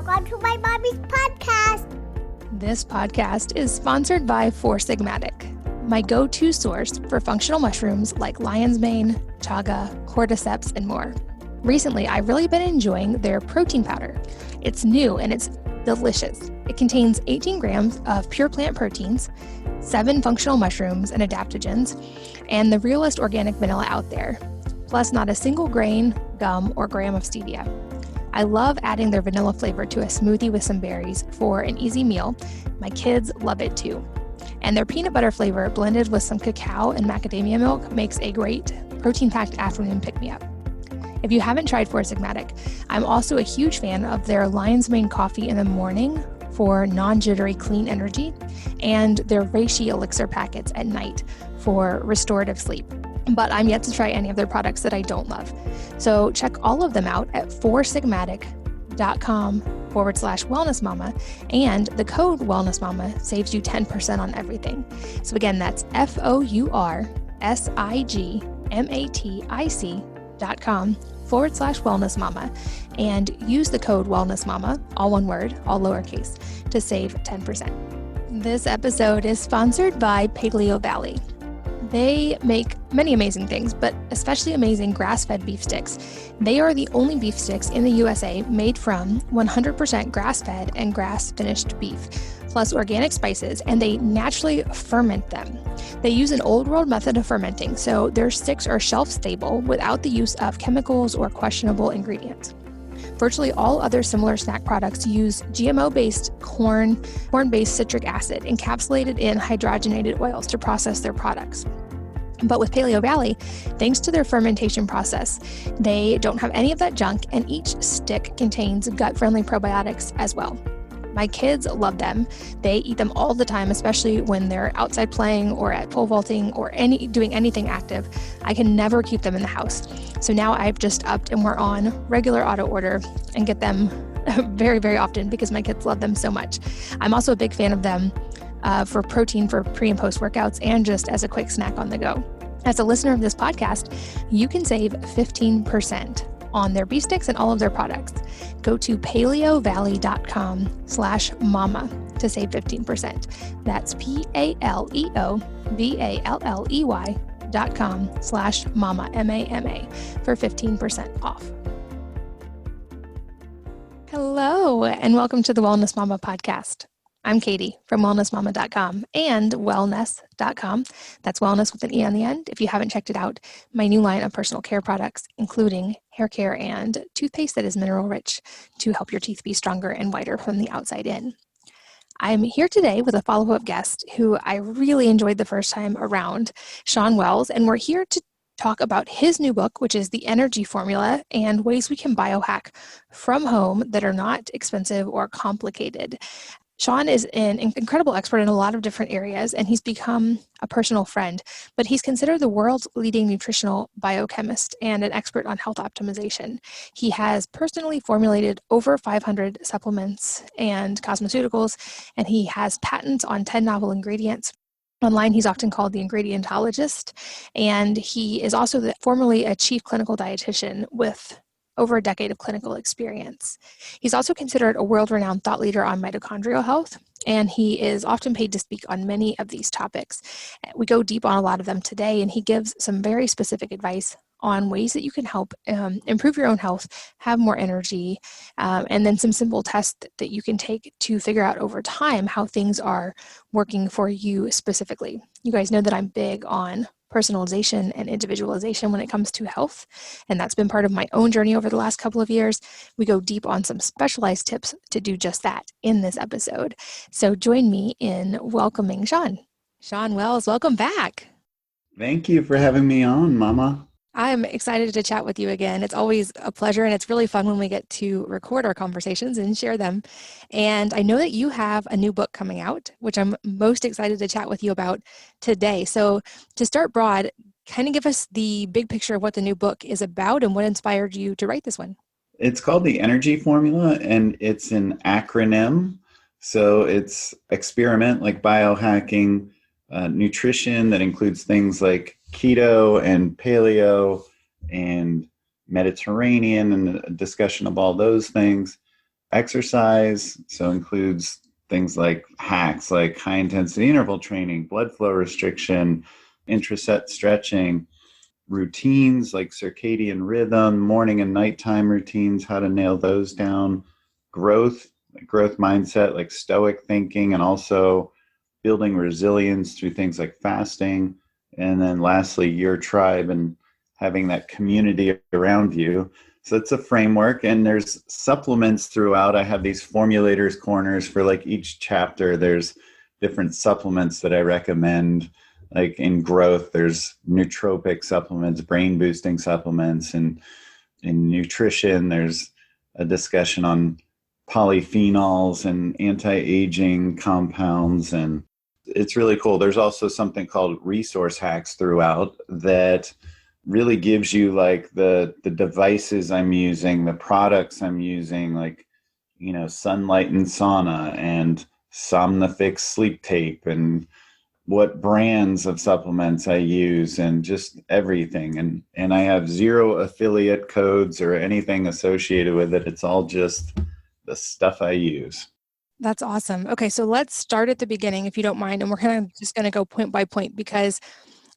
Welcome to my mommy's podcast. This podcast is sponsored by Four Sigmatic, my go-to source for functional mushrooms like lion's mane, chaga, cordyceps, and more. Recently, I've really been enjoying their protein powder. It's new and it's delicious. It contains 18 grams of pure plant proteins, 7 functional mushrooms and adaptogens, and the realest organic vanilla out there, plus not a single grain, gum, or gram of stevia. I love adding their vanilla flavor to a smoothie with some berries for an easy meal. My kids love it too. And their peanut butter flavor blended with some cacao and macadamia milk makes a great protein-packed afternoon pick-me-up. If you haven't tried Four Sigmatic, I'm also a huge fan of their lion's mane coffee in the morning for non-jittery clean energy and their reishi elixir packets at night for restorative sleep. But I'm yet to try any of their products that I don't love. So check all of them out at foursigmatic.com/wellnessmama, and the code wellnessmama saves you 10% on everything. So again, that's foursigmatic.com/wellnessmama, and use the code wellnessmama, all one word, all lowercase, to save 10%. This episode is sponsored by Paleo Valley. They make many amazing things, but especially amazing grass-fed beef sticks. They are the only beef sticks in the USA made from 100% grass-fed and grass-finished beef, plus organic spices, and they naturally ferment them. They use an old-world method of fermenting, so their sticks are shelf-stable without the use of chemicals or questionable ingredients. Virtually all other similar snack products use GMO-based corn-based citric acid encapsulated in hydrogenated oils to process their products. But with Paleo Valley, thanks to their fermentation process, they don't have any of that junk, and each stick contains gut-friendly probiotics as well. My kids love them. They eat them all the time, especially when they're outside playing or at pole vaulting or doing anything active. I can never keep them in the house. So now I've just upped and we're on regular auto order and get them very, very often because my kids love them so much. I'm also a big fan of them for protein for pre and post workouts and just as a quick snack on the go. As a listener of this podcast, you can save 15% on their beef sticks and all of their products. Go to paleovalley.com/mama to save 15%. That's PALEOVALLEY.com/mama, MAMA, for 15% off. Hello, and welcome to the Wellness Mama podcast. I'm Katie from wellnessmama.com and wellness.com. That's wellness with an E on the end. If you haven't checked it out, my new line of personal care products, including hair care and toothpaste that is mineral rich to help your teeth be stronger and whiter from the outside in. I'm here today with a follow-up guest who I really enjoyed the first time around, Shawn Wells, and we're here to talk about his new book, which is The Energy Formula, and ways we can biohack from home that are not expensive or complicated. Shawn is an incredible expert in a lot of different areas, and he's become a personal friend, but he's considered the world's leading nutritional biochemist and an expert on health optimization. He has personally formulated over 500 supplements and cosmeceuticals, and he has patents on 10 novel ingredients. Online, he's often called the ingredientologist, and he is also formerly a chief clinical dietitian with over a decade of clinical experience. He's also considered a world-renowned thought leader on mitochondrial health, and he is often paid to speak on many of these topics. We go deep on a lot of them today, and he gives some very specific advice on ways that you can help improve your own health, have more energy, and then some simple tests that you can take to figure out over time how things are working for you specifically. You guys know that I'm big on personalization and individualization when it comes to health, and that's been part of my own journey over the last couple of years. We go deep on some specialized tips to do just that in this episode. So join me in welcoming Shawn. Shawn Wells, welcome back. Thank you for having me on, Mama. I'm excited to chat with you again. It's always a pleasure, and it's really fun when we get to record our conversations and share them. And I know that you have a new book coming out, which I'm most excited to chat with you about today. So to start broad, kind of give us the big picture of what the new book is about and what inspired you to write this one. It's called The Energy Formula, and it's an acronym. So it's experiment, like biohacking, nutrition that includes things like keto and paleo and Mediterranean and a discussion of all those things. exercise. So includes things like hacks, like high intensity interval training, blood flow restriction, intra set stretching, routines like circadian rhythm, morning and nighttime routines, how to nail those down, growth mindset, like stoic thinking, and also building resilience through things like fasting. And then lastly, your tribe and having that community around you. So it's a framework, and there's supplements throughout. I have these formulators corners for like each chapter. There's different supplements that I recommend. Like in growth, there's nootropic supplements, brain boosting supplements, and in nutrition, there's a discussion on polyphenols and anti-aging compounds, and it's really cool. There's also something called resource hacks throughout that really gives you like the devices I'm using, the products I'm using, like, sunlight and sauna and Somnifix sleep tape, and what brands of supplements I use, and just everything. And I have zero affiliate codes or anything associated with it. It's all just the stuff I use. That's awesome. Okay, so let's start at the beginning, if you don't mind. And we're kind of just going to go point by point, because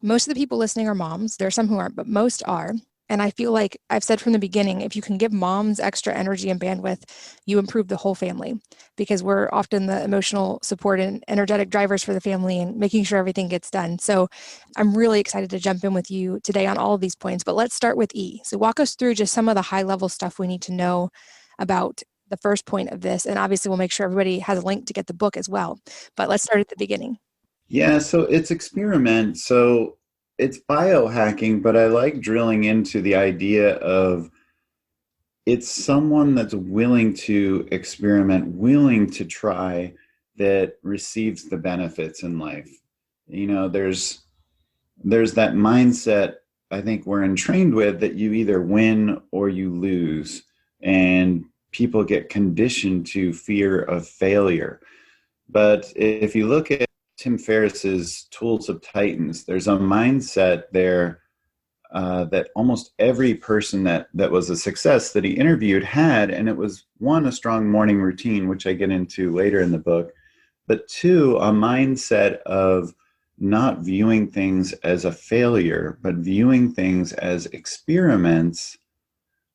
most of the people listening are moms. There are some who aren't, but most are. And I feel like I've said from the beginning, if you can give moms extra energy and bandwidth, you improve the whole family, because we're often the emotional support and energetic drivers for the family and making sure everything gets done. So I'm really excited to jump in with you today on all of these points. But let's start with E. So walk us through just some of the high level stuff we need to know about the first point of this. And obviously we'll make sure everybody has a link to get the book as well. But let's start at the beginning. Yeah, so it's experiment. So it's biohacking, but I like drilling into the idea of it's someone that's willing to experiment, willing to try, that receives the benefits in life. There's that mindset I think we're entrained with, that you either win or you lose. And people get conditioned to fear of failure. But if you look at Tim Ferriss's Tools of Titans, there's a mindset there that almost every person that was a success that he interviewed had. And it was, one, a strong morning routine, which I get into later in the book, but two, a mindset of not viewing things as a failure, but viewing things as experiments,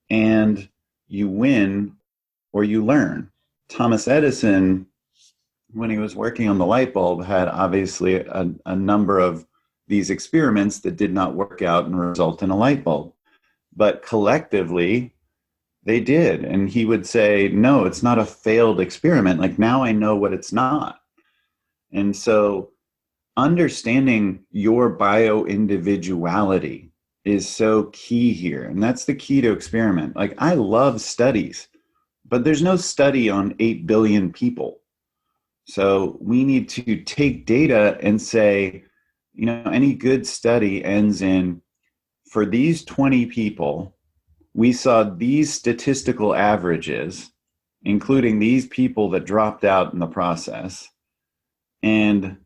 and you win or you learn. Thomas Edison, when he was working on the light bulb, had obviously a number of these experiments that did not work out and result in a light bulb. But collectively, they did. And he would say, no, it's not a failed experiment. Like, now I know what it's not. And so understanding your bio-individuality is so key here. And that's the key to experiment. Like, I love studies, but there's no study on 8 billion people. So we need to take data and say, any good study ends in, for these 20 people, we saw these statistical averages, including these people that dropped out in the process, and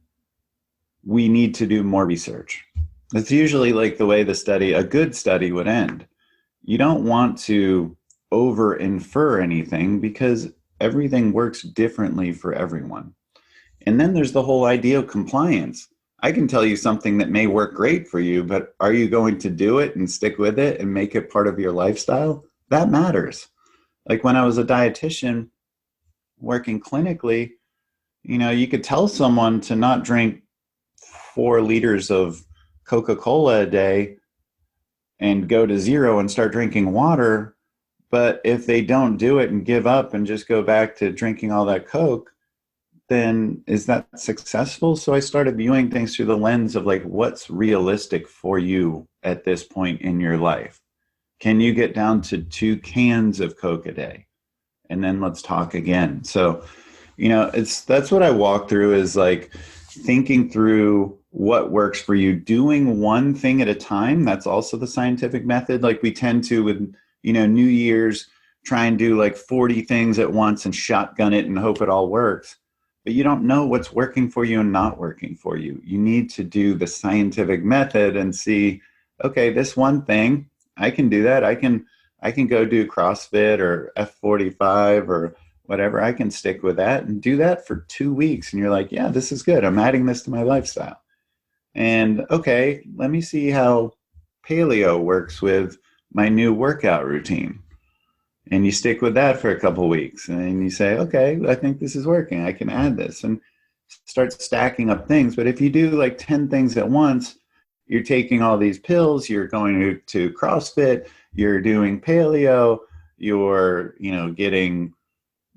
we need to do more research. That's usually like the way a good study would end. You don't want to over infer anything, because everything works differently for everyone. And then there's the whole idea of compliance. I can tell you something that may work great for you, but are you going to do it and stick with it and make it part of your lifestyle? That matters. Like when I was a dietitian working clinically, you could tell someone to not drink 4 liters of Coca-Cola a day and go to 0 and start drinking water. But if they don't do it and give up and just go back to drinking all that Coke, then is that successful? So I started viewing things through the lens of like, what's realistic for you at this point in your life? Can you get down to 2 cans of Coke a day? And then let's talk again. So, that's what I walk through, is like thinking through what works for you, doing one thing at a time. That's also the scientific method. Like we tend to with, New Year's, try and do like 40 things at once and shotgun it and hope it all works. But you don't know what's working for you and not working for you. You need to do the scientific method and see, okay, this one thing, I can do that. I can go do CrossFit or F45 or whatever, I can stick with that and do that for 2 weeks. And you're like, yeah, this is good. I'm adding this to my lifestyle. And okay, let me see how paleo works with my new workout routine. And you stick with that for a couple of weeks and you say, okay, I think this is working. I can add this and start stacking up things. But if you do like 10 things at once, you're taking all these pills, you're going to CrossFit, you're doing paleo, you're, getting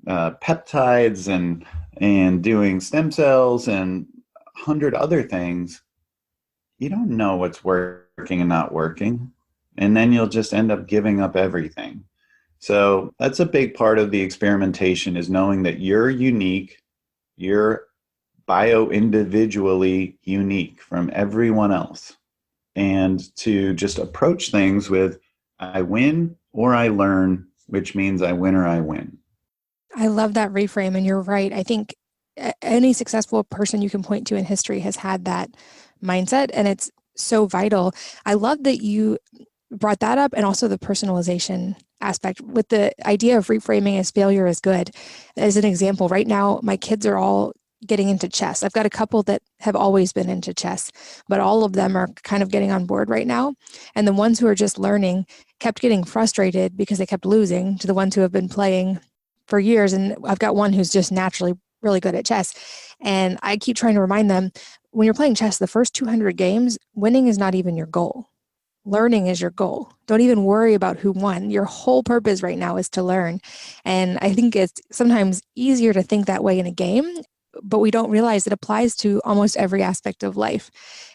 peptides and doing stem cells and 100 other things. You don't know what's working and not working. And then you'll just end up giving up everything. So that's a big part of the experimentation, is knowing that you're unique, you're bio-individually unique from everyone else. And to just approach things with, I win or I learn, which means I win or I win. I love that reframe, and you're right. I think any successful person you can point to in history has had that mindset, and it's so vital. I love that you brought that up, and also the personalization aspect with the idea of reframing as failure is good. As an example, right now, my kids are all getting into chess. I've got a couple that have always been into chess, but all of them are kind of getting on board right now. And the ones who are just learning kept getting frustrated because they kept losing to the ones who have been playing for years. And I've got one who's just naturally really good at chess. And I keep trying to remind them, when you're playing chess, the first 200 games, winning is not even your goal. Learning is your goal. Don't even worry about who won. Your whole purpose right now is to learn. And I think it's sometimes easier to think that way in a game, but we don't realize it applies to almost every aspect of life.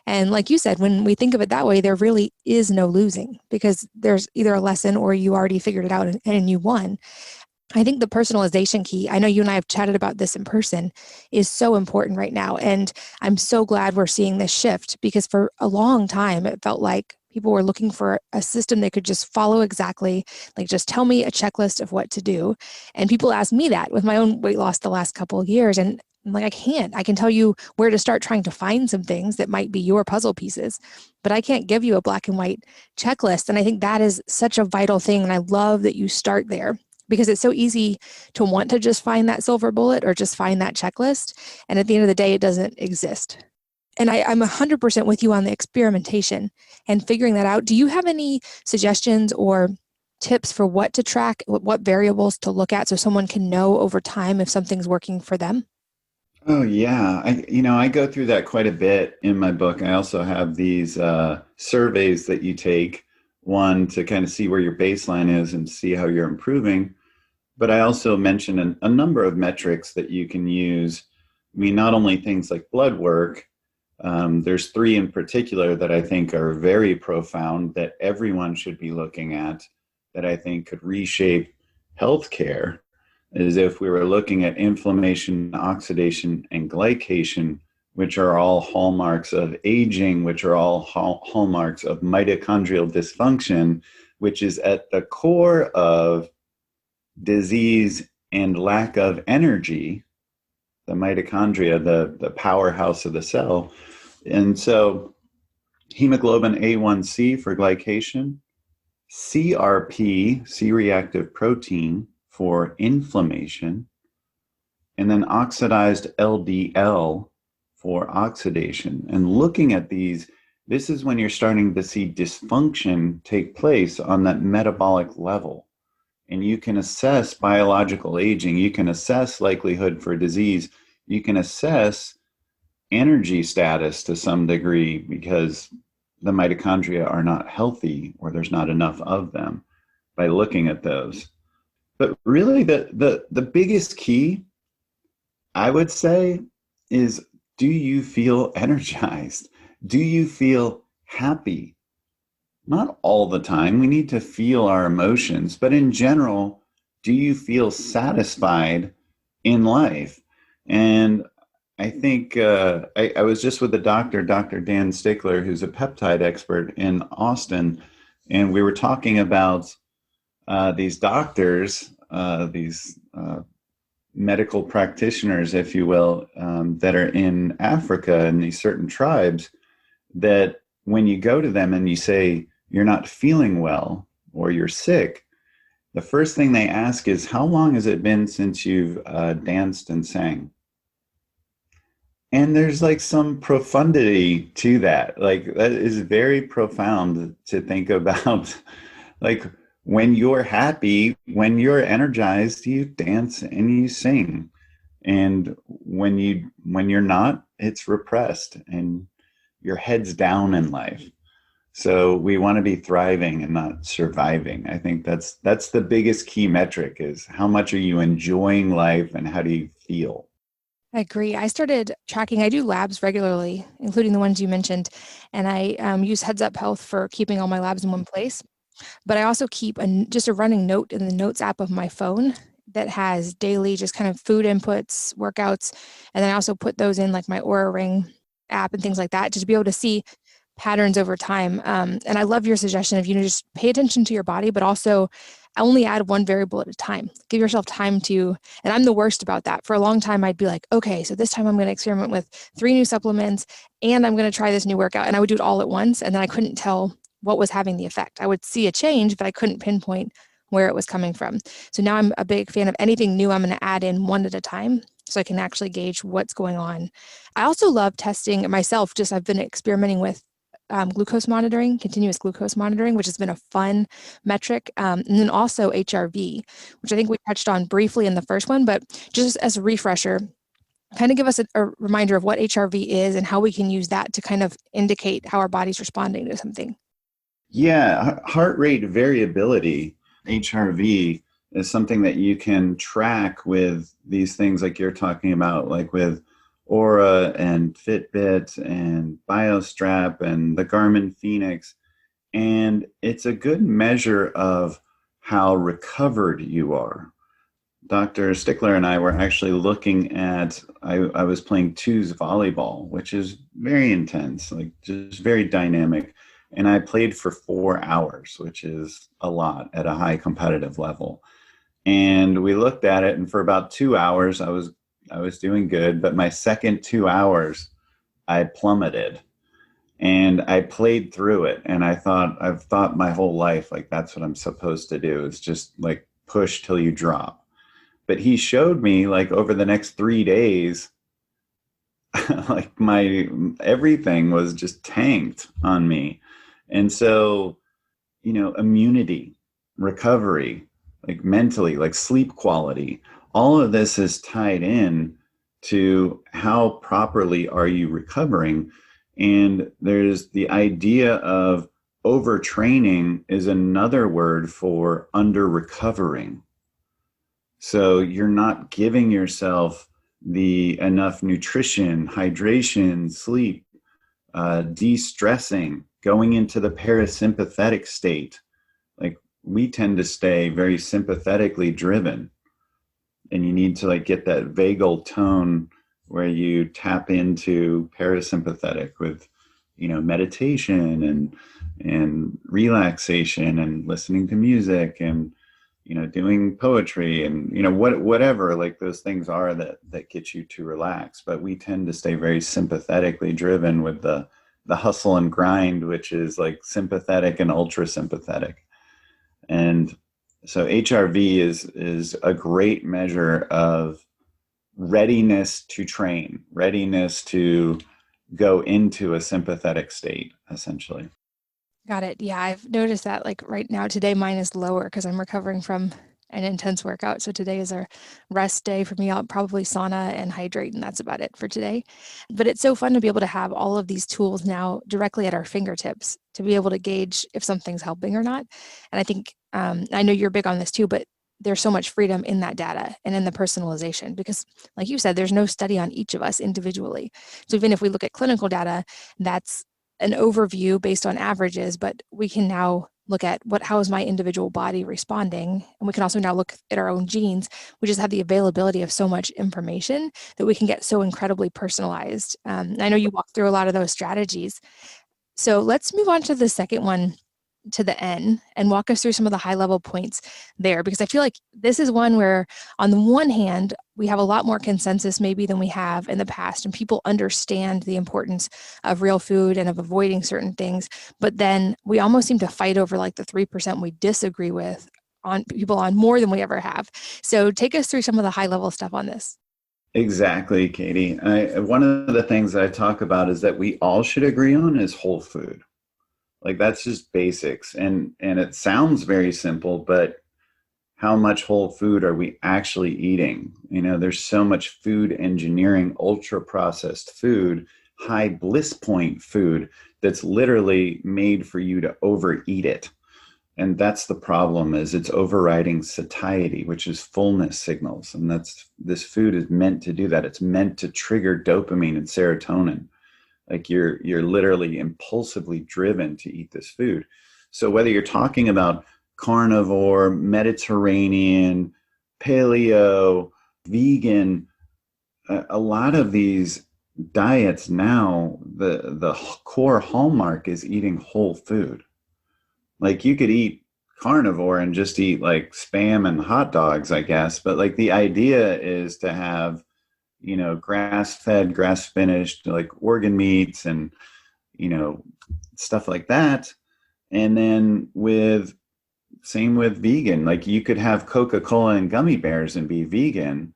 And like you said, when we think of it that way, there really is no losing, because there's either a lesson or you already figured it out and you won. I think the personalization key, I know you and I have chatted about this in person, is so important right now. And I'm so glad we're seeing this shift, because for a long time, it felt like people were looking for a system they could just follow exactly, like just tell me a checklist of what to do. And people ask me that with my own weight loss the last couple of years. And I'm like, I can tell you where to start trying to find some things that might be your puzzle pieces, but I can't give you a black and white checklist. And I think that is such a vital thing. And I love that you start there, because it's so easy to want to just find that silver bullet or just find that checklist. And at the end of the day, it doesn't exist. And I'm 100% with you on the experimentation and figuring that out. Do you have any suggestions or tips for what to track, what variables to look at, so someone can know over time if something's working for them? Oh yeah, I go through that quite a bit in my book. I also have these surveys that you take, one to kind of see where your baseline is and see how you're improving. But I also mention a number of metrics that you can use. I mean, not only things like blood work. There's 3 in particular that I think are very profound that everyone should be looking at, that I think could reshape healthcare. Is if we were looking at inflammation, oxidation, and glycation, which are all hallmarks of aging, which are all hallmarks of mitochondrial dysfunction, which is at the core of disease and lack of energy, the mitochondria, the powerhouse of the cell. And so hemoglobin A1C for glycation, CRP, C-reactive protein, for inflammation, and then oxidized LDL for oxidation. And looking at these, this is when you're starting to see dysfunction take place on that metabolic level. And you can assess biological aging, you can assess likelihood for disease, you can assess energy status to some degree, because the mitochondria are not healthy or there's not enough of them, by looking at those. But really the biggest key, I would say, is, do you feel energized? Do you feel happy? Not all the time. We need to feel our emotions, but in general, do you feel satisfied in life? And I think I was just with the doctor, Dr. Dan Stickler, who's a peptide expert in Austin, and we were talking about these doctors, these medical practitioners, if you will, that are in Africa and these certain tribes, that when you go to them and you say you're not feeling well or you're sick, the first thing they ask is, how long has it been since you've danced and sang? And there's like some profundity to that. Like that is very profound to think about. Like when you're happy, when you're energized, you dance and you sing. And when you're not, it's repressed and your head's down in life. So we want to be thriving and not surviving. I think that's the biggest key metric, is how much are you enjoying life and how do you feel? I agree. I started tracking. I do labs regularly, including the ones you mentioned, and I use Heads Up Health for keeping all my labs in one place. But I also keep just a running note in the Notes app of my phone that has daily just kind of food inputs, workouts, and then I also put those in like my Aura Ring app and things like that, just to be able to see patterns over time. And I love your suggestion of, just pay attention to your body, but also only add one variable at a time. Give yourself time to, and I'm the worst about that. For a long time, I'd be like, okay, so this time I'm going to experiment with 3 new supplements and I'm going to try this new workout. And I would do it all at once. And then I couldn't tell what was having the effect. I would see a change, but I couldn't pinpoint where it was coming from. So now I'm a big fan of anything new I'm going to add in one at a time so I can actually gauge what's going on. I also love testing myself. I've been experimenting with glucose monitoring, continuous glucose monitoring, which has been a fun metric. And then also HRV, which I think we touched on briefly in the first one, but just as a refresher, kind of give us a reminder of what HRV is and how we can use that to kind of indicate how our body's responding to something. Yeah, heart rate variability, HRV, is something that you can track with these things like you're talking about, like with Aura and Fitbit and BioStrap and the Garmin Phoenix. And it's a good measure of how recovered you are. Dr. Stickler and I were actually looking at, I was playing twos volleyball, which is very intense, like just very dynamic. And I played for 4 hours, which is a lot at a high competitive level. And we looked at it, and for about 2 hours, I was doing good. But my second 2 hours, I plummeted. And I played through it. And I've thought my whole life, like, that's what I'm supposed to do, is just like push till you drop. But he showed me, like, over the next 3 days, like my everything was just tanked on me. And so, immunity, recovery, like mentally, like sleep quality, all of this is tied in to how properly are you recovering. And there's the idea of overtraining is another word for under recovering. So you're not giving yourself the enough nutrition, hydration, sleep, de-stressing, going into the parasympathetic state. Like, we tend to stay very sympathetically driven, and you need to like get that vagal tone where you tap into parasympathetic with, meditation and relaxation and listening to music and, doing poetry and, whatever, like those things are that get you to relax. But we tend to stay very sympathetically driven with the hustle and grind, which is like sympathetic and ultra sympathetic. And so HRV is a great measure of readiness to train, readiness to go into a sympathetic state, essentially. Got it. Yeah, I've noticed that, like, right now, today mine is lower because I'm recovering from an intense workout. So today is a rest day for me. I'll probably sauna and hydrate, and that's about it for today. But it's so fun to be able to have all of these tools now directly at our fingertips to be able to gauge if something's helping or not. And I think, I know you're big on this too, but there's so much freedom in that data and in the personalization because, like you said, there's no study on each of us individually. So even if we look at clinical data, that's an overview based on averages, but we can now look at how is my individual body responding. And we can also now look at our own genes. We just have the availability of so much information that we can get so incredibly personalized. I know you walk through a lot of those strategies. So let's move on to the second one, to the N, and walk us through some of the high level points there, because I feel like this is one where on the one hand, we have a lot more consensus maybe than we have in the past, and people understand the importance of real food and of avoiding certain things, but then we almost seem to fight over like the 3% we disagree with people on more than we ever have. So take us through some of the high level stuff on this. Exactly, Katie. One of the things that I talk about is that we all should agree on is whole food. Like that's just basics. And it sounds very simple, but how much whole food are we actually eating? There's so much food engineering, ultra processed food, high bliss point food that's literally made for you to overeat it. And that's the problem, is it's overriding satiety, which is fullness signals. And this food is meant to do that. It's meant to trigger dopamine and serotonin. Like you're literally impulsively driven to eat this food. So whether you're talking about carnivore, Mediterranean, paleo, vegan, a lot of these diets now, the core hallmark is eating whole food. Like you could eat carnivore and just eat like spam and hot dogs, I guess. But like the idea is to have, grass-fed, grass-finished, like organ meats and, stuff like that. And then same with vegan, like you could have Coca-Cola and gummy bears and be vegan,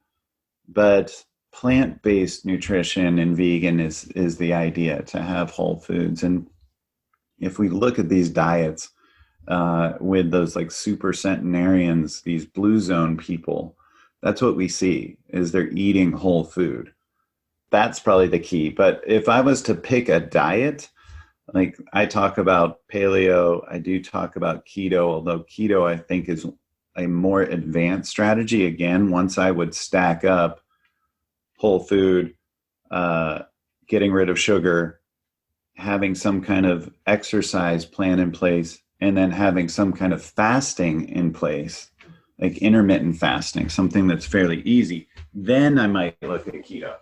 but plant-based nutrition and vegan is the idea, to have whole foods. And if we look at these diets, with those like super centenarians, these blue zone people, that's what we see, is they're eating whole food. That's probably the key. But if I was to pick a diet, like I talk about paleo, I do talk about keto, although keto I think is a more advanced strategy. Again, once I would stack up whole food, getting rid of sugar, having some kind of exercise plan in place, and then having some kind of fasting in place, like intermittent fasting, something that's fairly easy, then I might look at keto.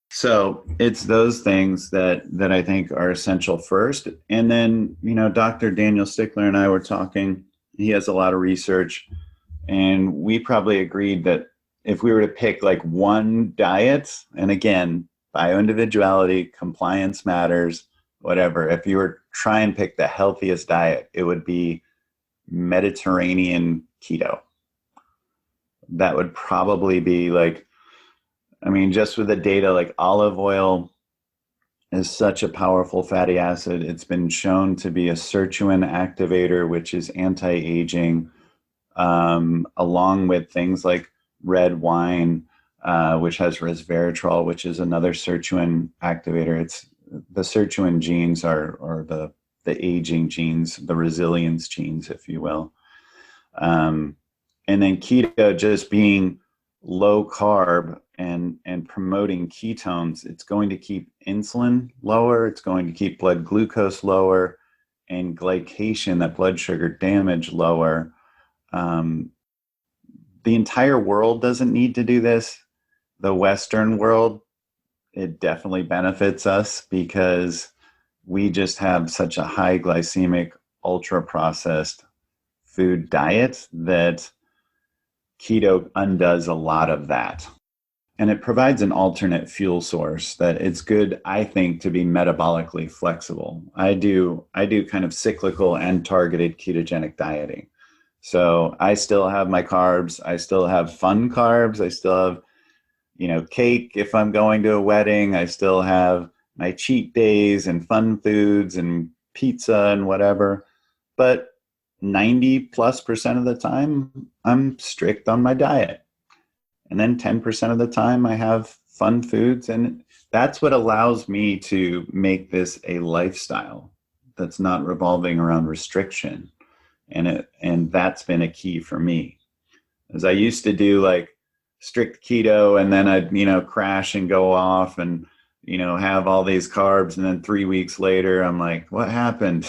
So it's those things that I think are essential first. And then, Dr. Daniel Stickler and I were talking. He has a lot of research, and we probably agreed that if we were to pick like one diet, and again, bioindividuality, compliance matters, whatever. If you were try and pick the healthiest diet, it would be Mediterranean keto. That would probably be like, just with the data, like olive oil is such a powerful fatty acid. It's been shown to be a sirtuin activator, which is anti-aging, along with things like red wine, which has resveratrol, which is another sirtuin activator. The sirtuin genes are the aging genes, the resilience genes, if you will. And then keto just being low carb and promoting ketones, it's going to keep insulin lower, it's going to keep blood glucose lower, and glycation, that blood sugar damage, lower. The entire world doesn't need to do this. The Western world, it definitely benefits us because we just have such a high glycemic, ultra processed food diet that keto undoes a lot of that. And it provides an alternate fuel source that it's good, I think, to be metabolically flexible. I do kind of cyclical and targeted ketogenic dieting. So I still have my carbs. I still have fun carbs. I still have cake if I'm going to a wedding. I still have my cheat days and fun foods and pizza and whatever. But 90+% of the time, I'm strict on my diet. And then 10% of the time, I have fun foods. And that's what allows me to make this a lifestyle that's not revolving around restriction. And that's been a key for me. As I used to do like strict keto, and then I'd, crash and go off and, have all these carbs. And then 3 weeks later, I'm like, what happened?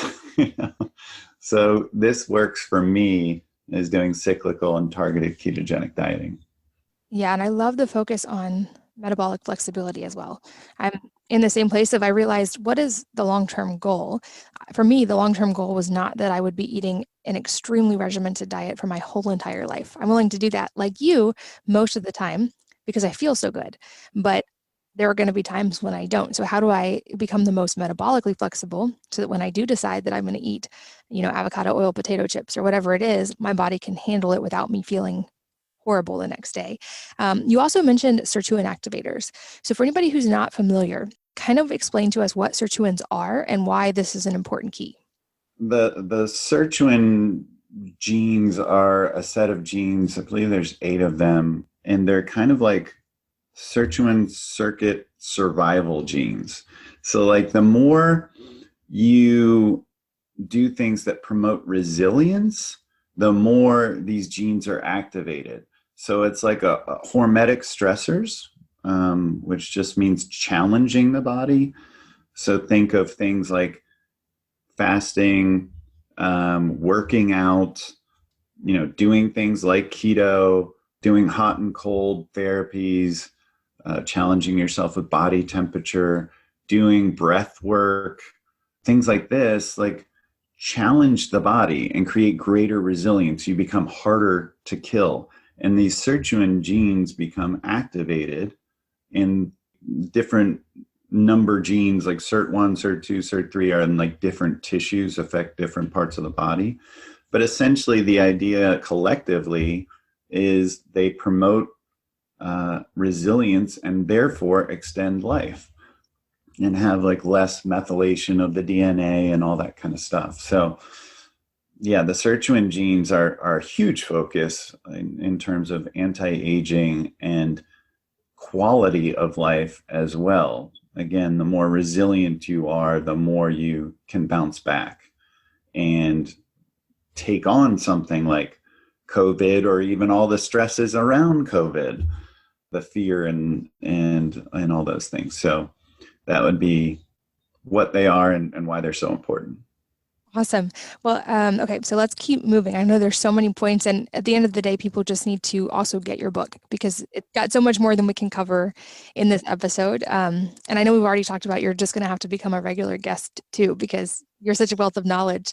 So this works for me, is doing cyclical and targeted ketogenic dieting. Yeah, and I love the focus on metabolic flexibility as well. I'm in the same place of I realized, what is the long-term goal? For me, the long-term goal was not that I would be eating an extremely regimented diet for my whole entire life. I'm willing to do that like you most of the time because I feel so good. But there are going to be times when I don't. So how do I become the most metabolically flexible so that when I do decide that I'm going to eat, avocado oil, potato chips, or whatever it is, my body can handle it without me feeling horrible the next day. You also mentioned sirtuin activators. So for anybody who's not familiar, kind of explain to us what sirtuins are and why this is an important key. The sirtuin genes are a set of genes. I believe there's 8 of them, and they're kind of like sirtuin circuit survival genes. So like the more you do things that promote resilience, the more these genes are activated. So it's like a hormetic stressors, which just means challenging the body. So think of things like fasting, working out, doing things like keto, doing hot and cold therapies, challenging yourself with body temperature, doing breath work, things like this, like challenge the body and create greater resilience. You become harder to kill. And these sirtuin genes become activated in different number genes, like SIRT1, SIRT2, SIRT3 are in like different tissues, affect different parts of the body. But essentially the idea collectively is they promote resilience and therefore extend life and have like less methylation of the DNA and all that kind of stuff. So yeah, the sirtuin genes are a huge focus in terms of anti-aging and quality of life as well. Again, the more resilient you are, the more you can bounce back and take on something like COVID or even all the stresses around COVID, the fear and all those things. So that would be what they are and why they're so important. Awesome. Well, okay, so let's keep moving. I know there's so many points, and at the end of the day, people just need to also get your book because it's got so much more than we can cover in this episode. And I know we've already talked about you're just going to have to become a regular guest too because you're such a wealth of knowledge.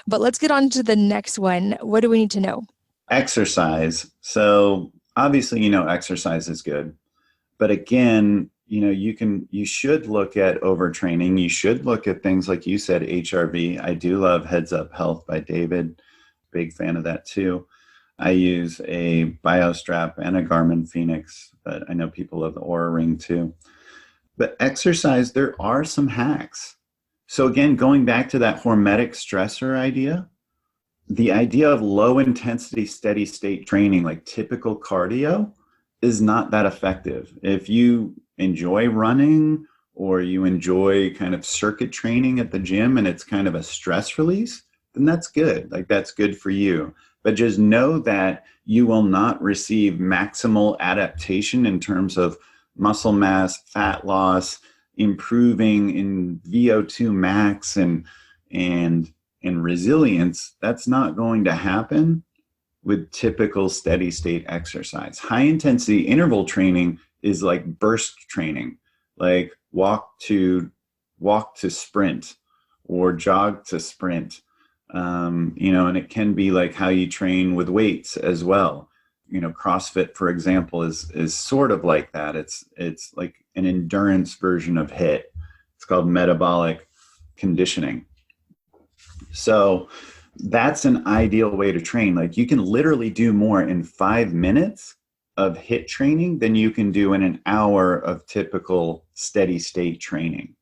But let's get on to the next one. What do we need to know? Exercise. So obviously, exercise is good. But again, you should look at overtraining. You should look at things like you said, HRV. I do love Heads Up Health by David. Big fan of that too. I use a BioStrap and a Garmin Phoenix, but I know people love the Oura Ring too. But exercise, there are some hacks. So again, going back to that hormetic stressor idea, the idea of low intensity, steady state training, like typical cardio, is not that effective. If you enjoy running or you enjoy kind of circuit training at the gym and it's kind of a stress release, then that's good. Like that's good for you. But just know that you will not receive maximal adaptation in terms of muscle mass, fat loss, improving in VO2 max and resilience. That's not going to happen with typical steady state exercise. High intensity interval training is like burst training, like walk to sprint or jog to sprint. And it can be like how you train with weights as well. CrossFit, for example, is sort of like that. It's like an endurance version of HIIT. It's called metabolic conditioning. So that's an ideal way to train. Like you can literally do more in 5 minutes of HIIT training than you can do in an hour of typical steady state training.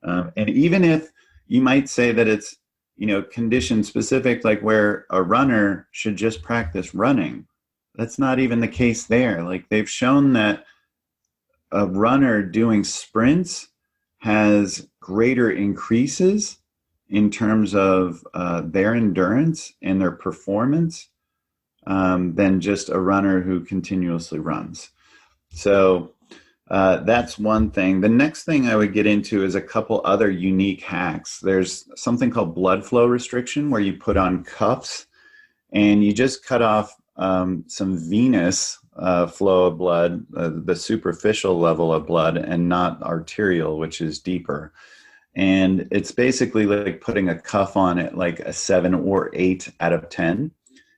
And even if you might say that it's, condition specific, like where a runner should just practice running, that's not even the case there. Like they've shown that a runner doing sprints has greater increases in terms of their endurance and their performance than just a runner who continuously runs. So that's one thing. The next thing I would get into is a couple other unique hacks. There's something called blood flow restriction where you put on cuffs and you just cut off some venous flow of blood, the superficial level of blood, and not arterial, which is deeper. And it's basically like putting a cuff on it, like a 7 or 8 out of 10.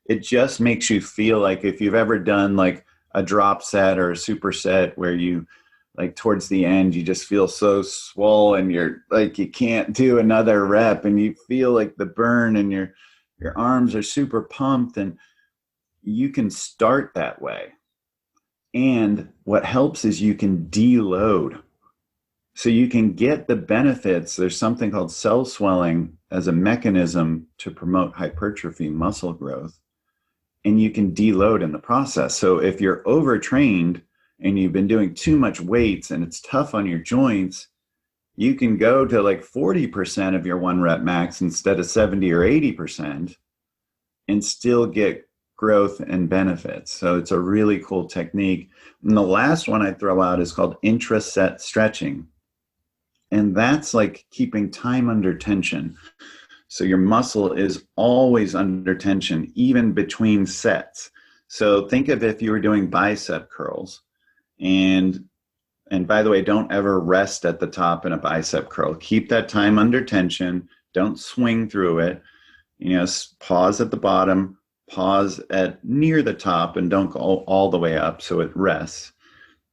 It just makes you feel like if you've ever done like a drop set or a superset where you like towards the end, you just feel so swollen. You're like, you can't do another rep, and you feel like the burn, and your arms are super pumped, and you can start that way. And what helps is you can deload. So you can get the benefits. There's something called cell swelling as a mechanism to promote hypertrophy, muscle growth, and you can deload in the process. So if you're overtrained and you've been doing too much weights and it's tough on your joints, you can go to like 40% of your 1 rep max instead of 70 or 80% and still get growth and benefits. So it's a really cool technique. And the last one I throw out is called Intra Set Stretching. And that's like keeping time under tension. So your muscle is always under tension, even between sets. So think of if you were doing bicep curls. And by the way, don't ever rest at the top in a bicep curl. Keep that time under tension. Don't swing through it. Pause at the bottom, pause at near the top, and don't go all the way up so it rests.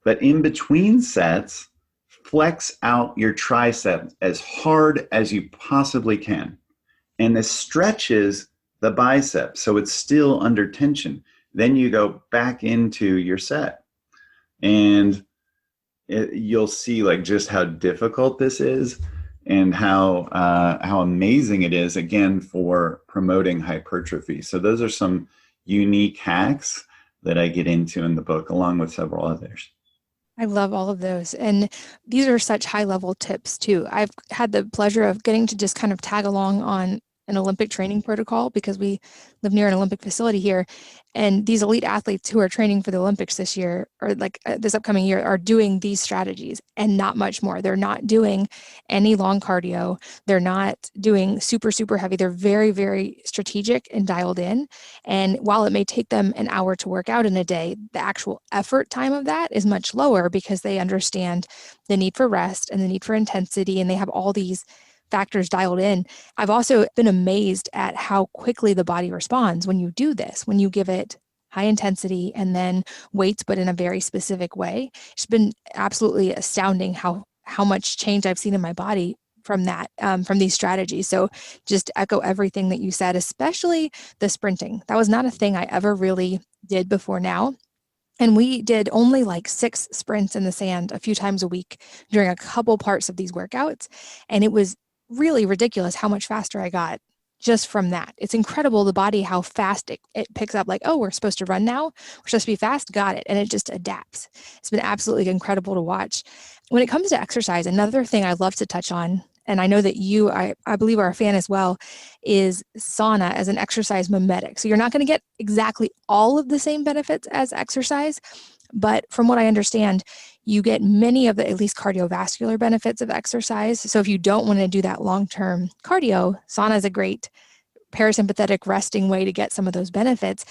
But in between sets, flex out your tricep as hard as you possibly can. And this stretches the bicep, so it's still under tension. Then you go back into your set. And you'll see like just how difficult this is and how amazing it is, again, for promoting hypertrophy. So those are some unique hacks that I get into in the book, along with several others. I love all of those. And these are such high-level tips too. I've had the pleasure of getting to just kind of tag along on an Olympic training protocol because we live near an Olympic facility here. And these elite athletes who are training for the Olympics this year, or like this upcoming year, are doing these strategies and not much more. They're not doing any long cardio. They're not doing super, super heavy. They're very, very strategic and dialed in. And while it may take them an hour to work out in a day, the actual effort time of that is much lower because they understand the need for rest and the need for intensity, and they have all these factors dialed in. I've also been amazed at how quickly the body responds when you do this, when you give it high intensity and then weights, but in a very specific way. It's been absolutely astounding how much change I've seen in my body from that, from these strategies. So just echo everything that you said, especially the sprinting. That was not a thing I ever really did before now. And we did only like 6 sprints in the sand a few times a week during a couple parts of these workouts. And it was really ridiculous how much faster I got just from that. It's incredible, the body, how fast it picks up, like, oh, we're supposed to run now. We're supposed to be fast. Got it. And it just adapts. It's been absolutely incredible to watch. When it comes to exercise, another thing I love to touch on, and I know that you, I believe, are a fan as well, is sauna as an exercise mimetic. So you're not going to get exactly all of the same benefits as exercise, but from what I understand, you get many of the at least cardiovascular benefits of exercise. So if you don't want to do that long-term cardio, sauna is a great parasympathetic resting way to get some of those benefits.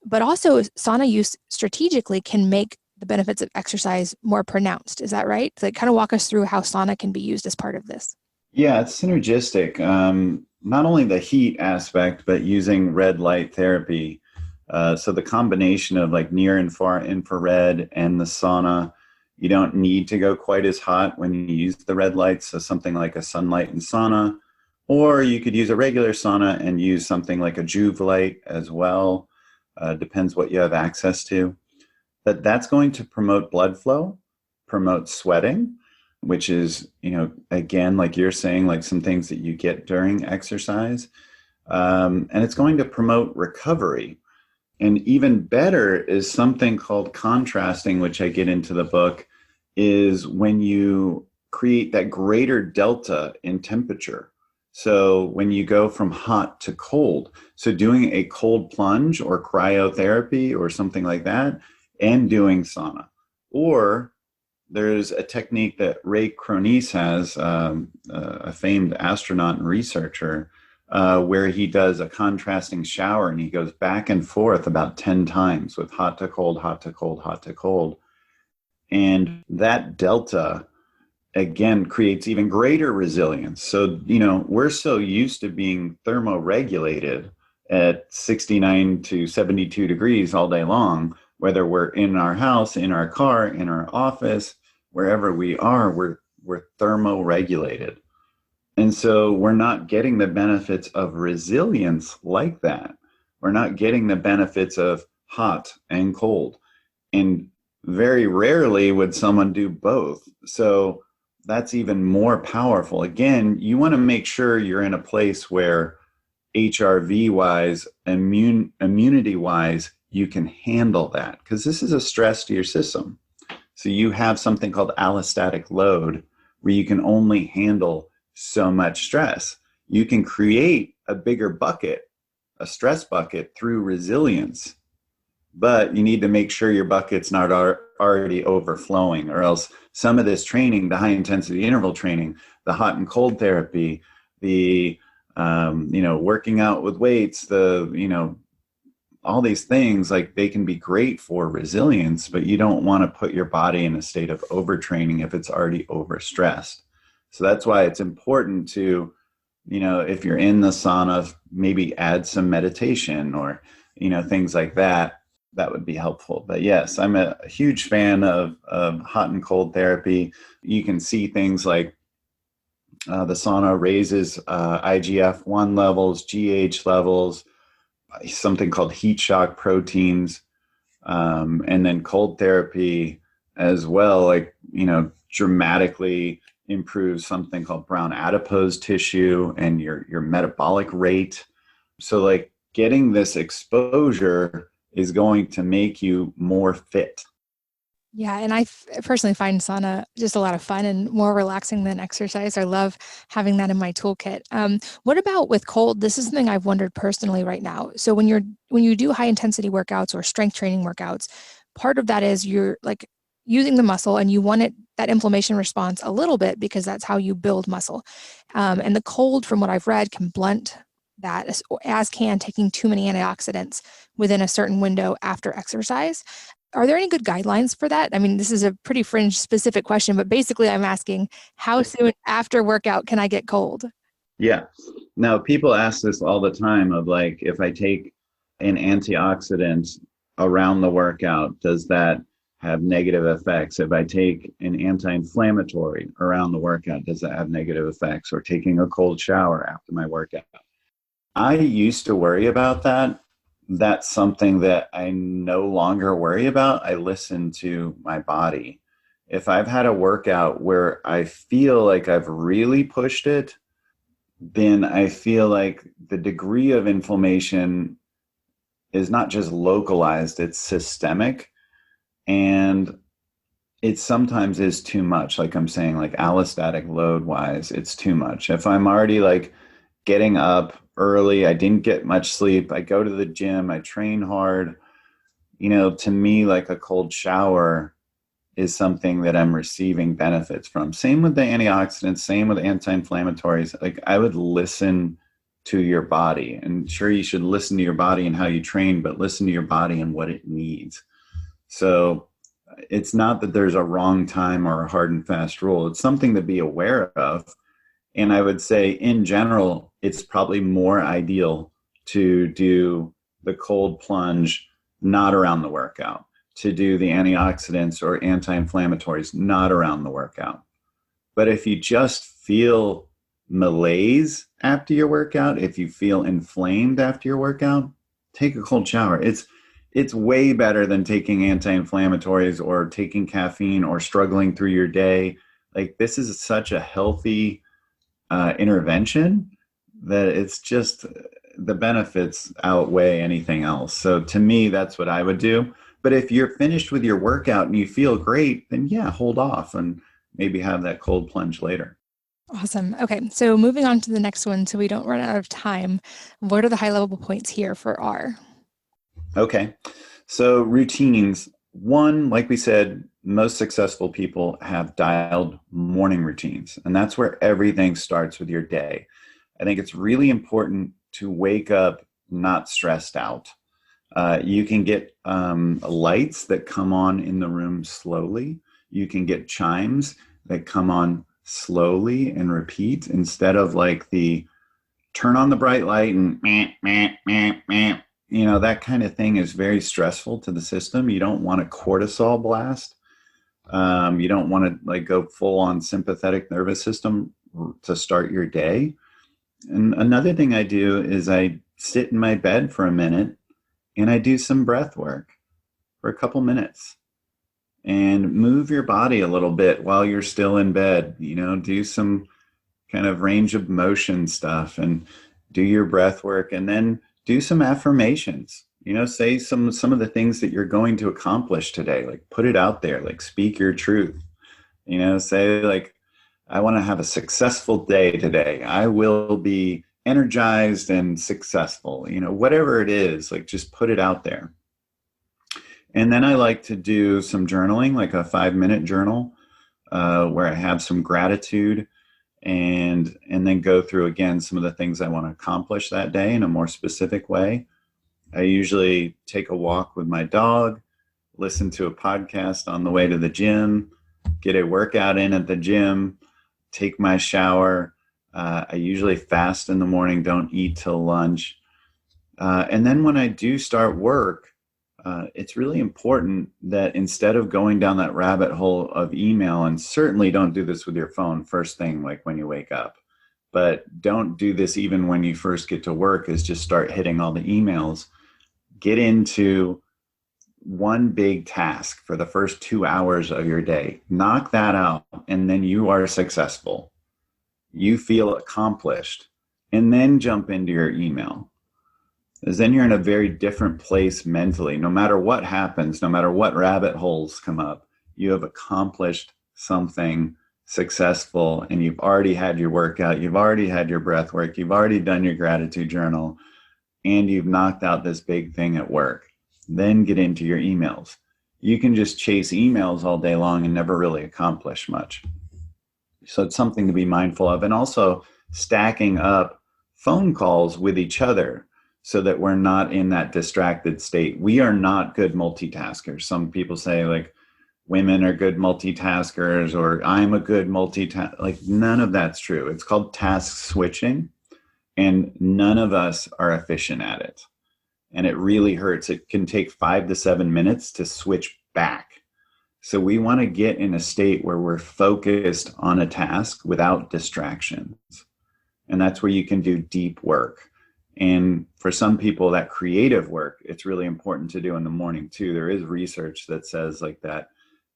But also sauna use strategically can make the benefits of exercise more pronounced. Is that right? So kind of walk us through how sauna can be used as part of this. Yeah, it's synergistic. Not only the heat aspect, but using red light therapy. So the combination of like near and far infrared and the sauna, you don't need to go quite as hot when you use the red lights. So something like a sunlight and sauna, or you could use a regular sauna and use something like a Juve light as well. Depends what you have access to. But that's going to promote blood flow, promote sweating, which is, again, like you're saying, like some things that you get during exercise. And it's going to promote recovery. And even better is something called contrasting, which I get into the book, is when you create that greater delta in temperature. So when you go from hot to cold, so doing a cold plunge or cryotherapy or something like that, and doing sauna. Or there's a technique that Ray Cronise has, a famed astronaut and researcher, where he does a contrasting shower and he goes back and forth about 10 times with hot to cold, hot to cold, hot to cold. And that delta, again, creates even greater resilience. So, we're so used to being thermoregulated at 69 to 72 degrees all day long, whether we're in our house, in our car, in our office, wherever we are, we're thermoregulated. And so we're not getting the benefits of resilience like that. We're not getting the benefits of hot and cold. And very rarely would someone do both. So that's even more powerful. Again, you want to make sure you're in a place where HRV wise, immunity wise, you can handle that, because this is a stress to your system. So you have something called allostatic load, where you can only handle so much stress. You can create a bigger bucket, a stress bucket, through resilience, but you need to make sure your bucket's not already overflowing, or else some of this training, the high intensity interval training, the hot and cold therapy, the working out with weights, all these things, like, they can be great for resilience, but you don't want to put your body in a state of overtraining if it's already overstressed. So that's why it's important to, if you're in the sauna, maybe add some meditation or, things like that. That would be helpful. But yes, I'm a huge fan of hot and cold therapy. You can see things like the sauna raises IGF-1 levels, GH levels, something called heat shock proteins, and then cold therapy as well, dramatically improves something called brown adipose tissue and your metabolic rate. So getting this exposure is going to make you more fit. Yeah, and I personally find sauna just a lot of fun and more relaxing than exercise. I love having that in my toolkit. What about with cold? This is something I've wondered personally right now. So when you do high intensity workouts or strength training workouts, part of that is you're using the muscle, and you want that inflammation response a little bit, because that's how you build muscle. And the cold, from what I've read, can blunt that, as can taking too many antioxidants within a certain window after exercise. Are there any good guidelines for that? I mean, this is a pretty fringe specific question, but basically I'm asking, how soon after workout can I get cold? Yeah. Now, people ask this all the time of if I take an antioxidant around the workout, does that have negative effects? If I take an anti-inflammatory around the workout, does that have negative effects? Or taking a cold shower after my workout? I used to worry about that. That's something that I no longer worry about. I listen to my body. If I've had a workout where I feel like I've really pushed it, then I feel like the degree of inflammation is not just localized, it's systemic. And it sometimes is too much. Like I'm saying, allostatic load wise, it's too much. If I'm already getting up early, I didn't get much sleep, I go to the gym, I train hard, to me, a cold shower is something that I'm receiving benefits from. Same with the antioxidants, same with anti-inflammatories. I would listen to your body, and sure, you should listen to your body and how you train, but listen to your body and what it needs. So it's not that there's a wrong time or a hard and fast rule. It's something to be aware of. And I would say, in general, it's probably more ideal to do the cold plunge not around the workout, to do the antioxidants or anti-inflammatories not around the workout. But if you just feel malaise after your workout, if you feel inflamed after your workout, take a cold shower. It's way better than taking anti-inflammatories or taking caffeine or struggling through your day. This is such a healthy intervention that it's just, the benefits outweigh anything else. So to me, that's what I would do. But if you're finished with your workout and you feel great, then yeah, hold off and maybe have that cold plunge later. Awesome. Okay, so moving on to the next one so we don't run out of time. What are the high level points here for R? Okay, so routines. One, like we said, most successful people have dialed morning routines, and that's where everything starts with your day. I think it's really important to wake up not stressed out. You can get lights that come on in the room slowly. You can get chimes that come on slowly and repeat, instead of the turn on the bright light and meh, meh, meh, meh. That kind of thing is very stressful to the system. You don't want a cortisol blast. You don't want to like go full on sympathetic nervous system to start your day. And another thing I do is I sit in my bed for a minute and I do some breath work for a couple minutes and move your body a little bit while you're still in bed. Do some kind of range of motion stuff and do your breath work, and then do some affirmations. Say some of the things that you're going to accomplish today. Like put it out there, like speak your truth. Say like, I want to have a successful day today. I will be energized and successful. Whatever it is, like just put it out there. And then I like to do some journaling, like a 5-minute journal, where I have some gratitude and then go through again some of the things I want to accomplish that day in a more specific way. I usually take a walk with my dog, listen to a podcast on the way to the gym, get a workout in at the gym, take my shower. I usually fast in the morning, don't eat till lunch. And then when I do start work, it's really important that instead of going down that rabbit hole of email, and certainly don't do this with your phone first thing, like when you wake up, but don't do this even when you first get to work, is just start hitting all the emails. Get into one big task for the first 2 hours of your day. Knock that out, and then you are successful. You feel accomplished, and then jump into your email. Because then you're in a very different place mentally. No matter what happens, no matter what rabbit holes come up, you have accomplished something successful, and you've already had your workout, you've already had your breath work, you've already done your gratitude journal, and you've knocked out this big thing at work. Then get into your emails. You can just chase emails all day long and never really accomplish much. So it's something to be mindful of. And also stacking up phone calls with each other so that we're not in that distracted state. We are not good multitaskers. Some people say like women are good multitaskers, or I'm a good multitasker. Like none of that's true. It's called task switching, and none of us are efficient at it. And it really hurts. It can take 5 to 7 minutes to switch back. So we want to get in a state where we're focused on a task without distractions. And that's where you can do deep work. And for some people, that creative work, it's really important to do in the morning too. There is research that says like that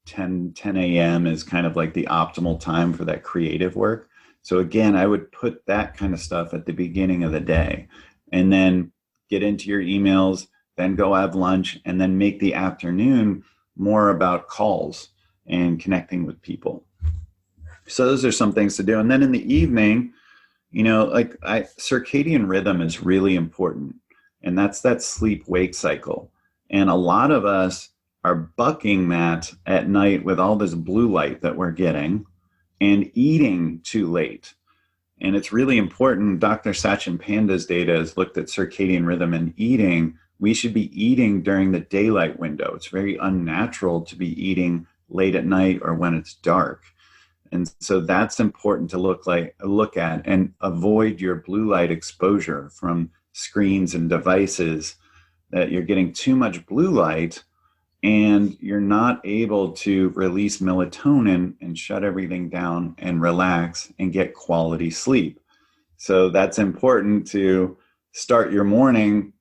10 a.m. is kind of like the optimal time for that creative work. So again, I would put that kind of stuff at the beginning of the day, and then get into your emails, then go have lunch, and then make the afternoon more about calls and connecting with people. So those are some things to do. And then in the evening, circadian rhythm is really important. And that's that sleep-wake cycle. And a lot of us are bucking that at night with all this blue light that we're getting and eating too late. And it's really important. Dr. Sachin Panda's data has looked at circadian rhythm and eating. We should be eating during the daylight window. It's very unnatural to be eating late at night or when it's dark. And so that's important to look at and avoid your blue light exposure from screens and devices, that you're getting too much blue light and you're not able to release melatonin and shut everything down and relax and get quality sleep. So that's important to start your morning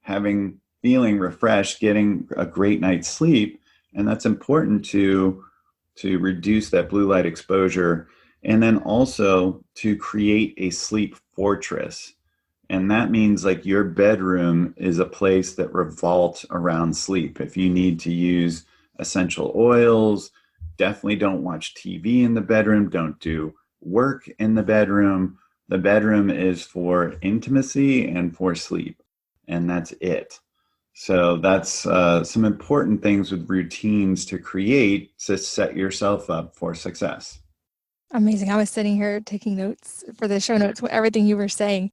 feeling refreshed, getting a great night's sleep. And that's important to reduce that blue light exposure, and then also to create a sleep fortress. And that means like your bedroom is a place that revolves around sleep. If you need to use essential oils, definitely don't watch TV in the bedroom. Don't do work in the bedroom. The bedroom is for intimacy and for sleep, and that's it. So that's some important things with routines to create to set yourself up for success. Amazing. I was sitting here taking notes for the show notes, everything you were saying.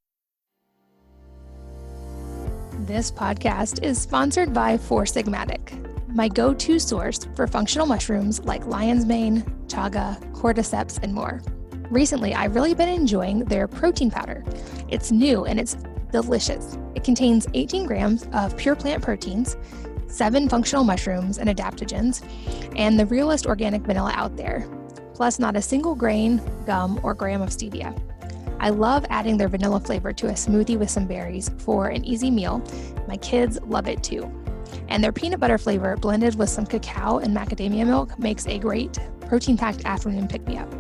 This podcast is sponsored by Four Sigmatic, my go-to source for functional mushrooms like lion's mane, chaga, cordyceps, and more. Recently, I've really been enjoying their protein powder. It's new and it's delicious. It contains 18 grams of pure plant proteins, 7 functional mushrooms and adaptogens, and the realest organic vanilla out there, plus not a single grain, gum, or gram of stevia. I love adding their vanilla flavor to a smoothie with some berries for an easy meal. My kids love it too. And their peanut butter flavor blended with some cacao and macadamia milk makes a great protein-packed afternoon pick-me-up.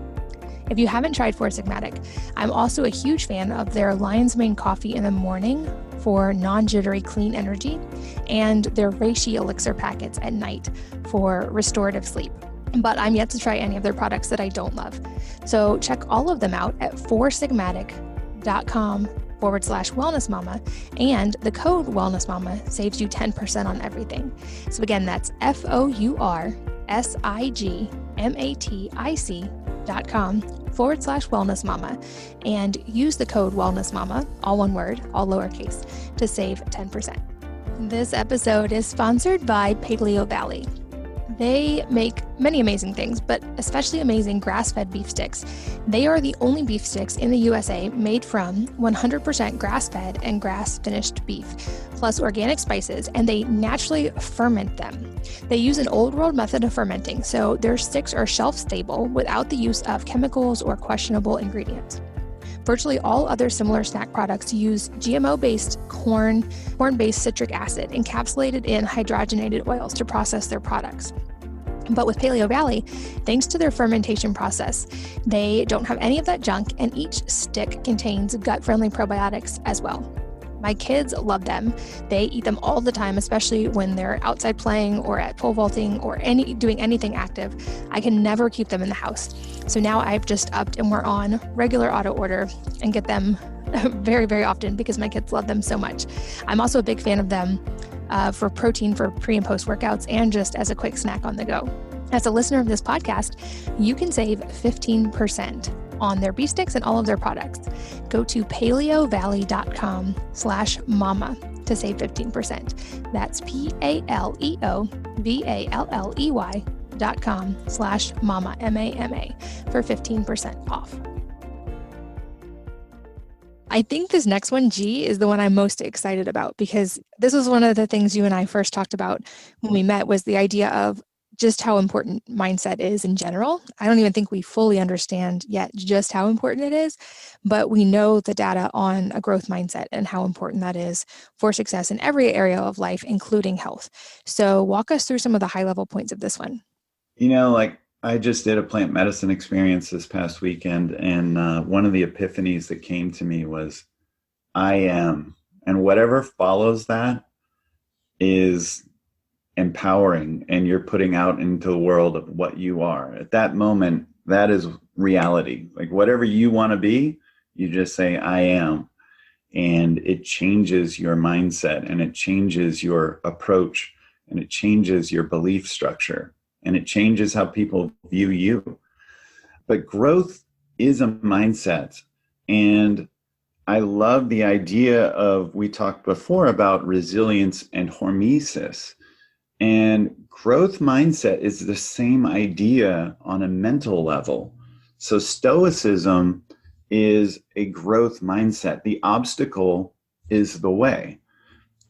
If you haven't tried Four Sigmatic, I'm also a huge fan of their Lion's Mane coffee in the morning for non-jittery clean energy, and their reishi elixir packets at night for restorative sleep. But I'm yet to try any of their products that I don't love. So check all of them out at foursigmatic.com/wellnessmama, and the code wellnessmama saves you 10% on everything. So again, that's foursigmatic.com/wellnessmama, and use the code wellnessmama, all one word, all lowercase, to save 10%. This episode is sponsored by Paleo Valley. They make many amazing things, but especially amazing grass-fed beef sticks. They are the only beef sticks in the USA made from 100% grass-fed and grass-finished beef, plus organic spices, and they naturally ferment them. They use an old-world method of fermenting, so their sticks are shelf-stable without the use of chemicals or questionable ingredients. Virtually all other similar snack products use GMO-based corn-based citric acid encapsulated in hydrogenated oils to process their products. But with Paleo Valley, thanks to their fermentation process, they don't have any of that junk, and each stick contains gut-friendly probiotics as well. My kids love them. They eat them all the time, especially when they're outside playing or at pole vaulting or doing anything active. I can never keep them in the house. So now I've just upped and we're on regular auto order and get them very, very often because my kids love them so much. I'm also a big fan of them for protein for pre and post workouts and just as a quick snack on the go. As a listener of this podcast, you can save 15% on their beef sticks and all of their products. Go to paleovalley.com/mama to save 15%. That's PALEOVALLEY.com/mama, MAMA, for 15% off. I think this next one, G, is the one I'm most excited about because this was one of the things you and I first talked about when we met, was the idea of just how important mindset is in general. I don't even think we fully understand yet just how important it is, but we know the data on a growth mindset and how important that is for success in every area of life, including health. So walk us through some of the high-level points of this one. I just did a plant medicine experience this past weekend, and one of the epiphanies that came to me was, I am. And whatever follows that is empowering, and you're putting out into the world of what you are. At that moment, that is reality. Like whatever you want to be, you just say, I am. And it changes your mindset, and it changes your approach, and it changes your belief structure, and it changes how people view you. But growth is a mindset. And I love the idea of, we talked before about resilience and hormesis. And growth mindset is the same idea on a mental level. So stoicism is a growth mindset. The obstacle is the way.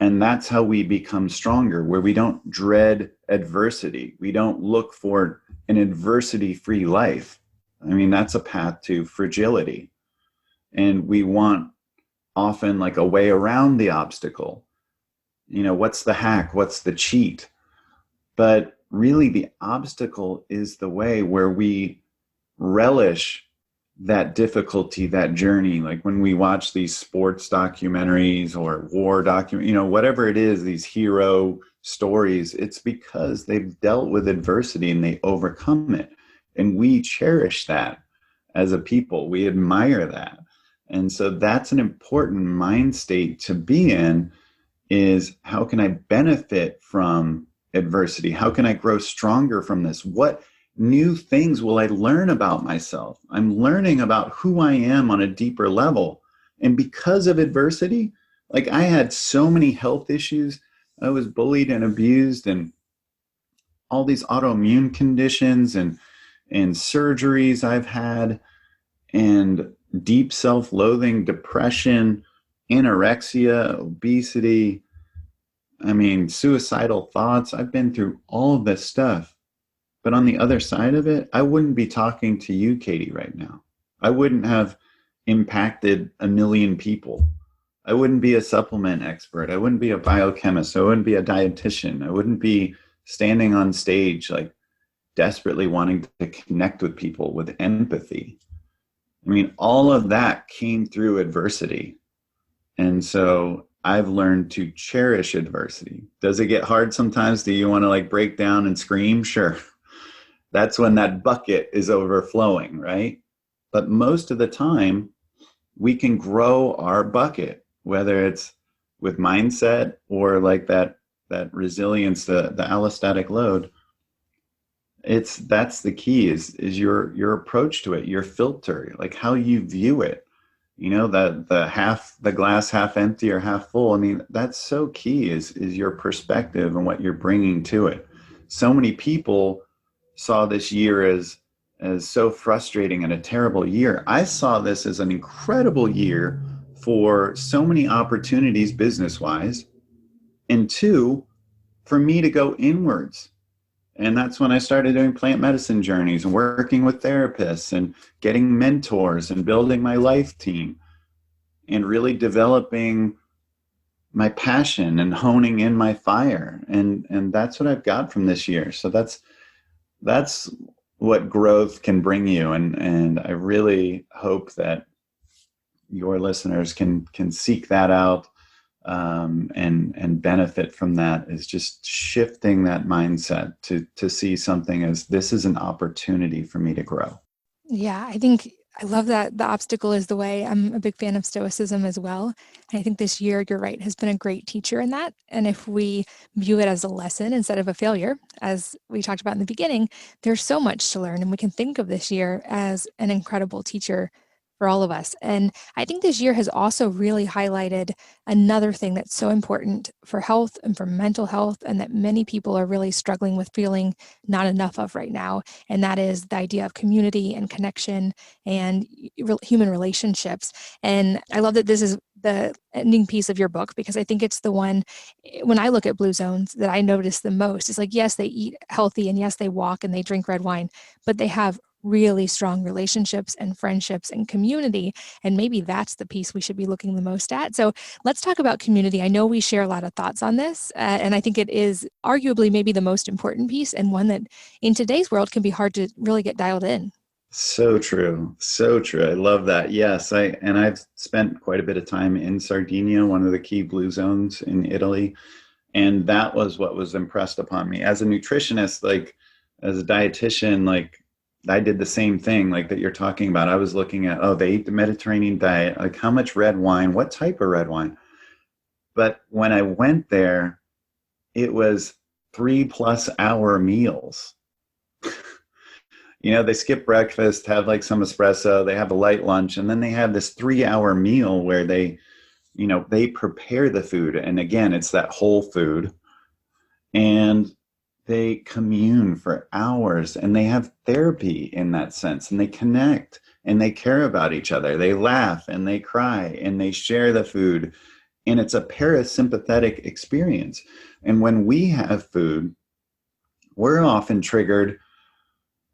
And that's how we become stronger, where we don't dread adversity. We don't look for an adversity-free life. I mean, that's a path to fragility. And we want often like a way around the obstacle. What's the hack? What's the cheat? But really the obstacle is the way, where we relish that difficulty, that journey. Like when we watch these sports documentaries or war whatever it is, these hero stories, it's because they've dealt with adversity and they overcome it. And we cherish that as a people. We admire that. And so that's an important mind state to be in, is how can I benefit from adversity? How can I grow stronger from this? What new things will I learn about myself? I'm learning about who I am on a deeper level. And because of adversity, like I had so many health issues. I was bullied and abused, and all these autoimmune conditions and surgeries I've had, and deep self-loathing, depression, anorexia, obesity, I mean, suicidal thoughts. I've been through all of this stuff. But on the other side of it, I wouldn't be talking to you, Katie, right now. I wouldn't have impacted a million people. I wouldn't be a supplement expert. I wouldn't be a biochemist. I wouldn't be a dietitian. I wouldn't be standing on stage like desperately wanting to connect with people with empathy. I mean, all of that came through adversity. And so I've learned to cherish adversity. Does it get hard sometimes? Do you want to like break down and scream? Sure. That's when that bucket is overflowing, right? But most of the time, we can grow our bucket, whether it's with mindset or like that resilience, the allostatic load. That's the key is your approach to it, your filter, like how you view it. You know, the glass half empty or half full. I mean, that's so key is your perspective and what you're bringing to it. So many people saw this year as so frustrating and a terrible year. I saw this as an incredible year for so many opportunities business-wise, and two, for me to go inwards. And that's when I started doing plant medicine journeys and working with therapists and getting mentors and building my life team and really developing my passion and honing in my fire. And that's what I've got from this year. So that's what growth can bring you. And I really hope that your listeners can seek that out and benefit from that, is just shifting that mindset to see something as this is an opportunity for me to grow. Yeah, I love that the obstacle is the way. I'm a big fan of Stoicism as well. And I think this year, you're right, has been a great teacher in that. And if we view it as a lesson instead of a failure, as we talked about in the beginning, there's so much to learn. And we can think of this year as an incredible teacher for all of us. And I think this year has also really highlighted another thing that's so important for health and for mental health, and that many people are really struggling with feeling not enough of right now. And that is the idea of community and connection and human relationships. And I love that this is the ending piece of your book, because I think it's the one, when I look at blue zones, that I notice the most. It's like, yes, they eat healthy, and yes, they walk and they drink red wine, but they have really strong relationships and friendships and community. And maybe that's the piece we should be looking the most at. So let's talk about community. I know we share a lot of thoughts on this, and I think it is arguably maybe the most important piece, and one that in today's world can be hard to really get dialed in. So true. So true. I love that. Yes. I've spent quite a bit of time in Sardinia, one of the key blue zones in Italy. And that was what was impressed upon me as a nutritionist, like as a dietitian, like I did the same thing like that you're talking about. I was looking at, they eat the Mediterranean diet, like how much red wine, what type of red wine. But when I went there, it was 3+ hour meals. You know, they skip breakfast, have like some espresso, they have a light lunch, and then they have this 3-hour meal where they prepare the food. And again, it's that whole food. And they commune for hours, and they have therapy in that sense, and they connect and they care about each other. They laugh and they cry and they share the food. And it's a parasympathetic experience. And when we have food, we're often triggered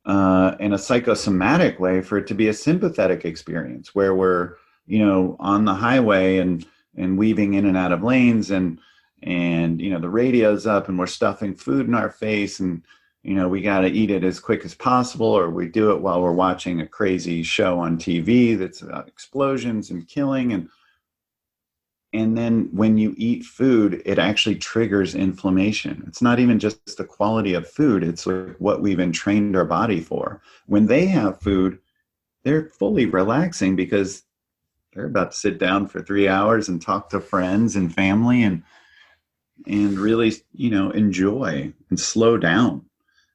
in a psychosomatic way for it to be a sympathetic experience, where we're, on the highway and weaving in and out of lanes, and the radio's up and we're stuffing food in our face, and we got to eat it as quick as possible, or we do it while we're watching a crazy show on TV that's about explosions and killing. And then when you eat food, it actually triggers inflammation. It's not even just the quality of food. It's like what we've entrained our body for. When they have food, they're fully relaxing because they're about to sit down for 3 hours and talk to friends and family and really, enjoy and slow down.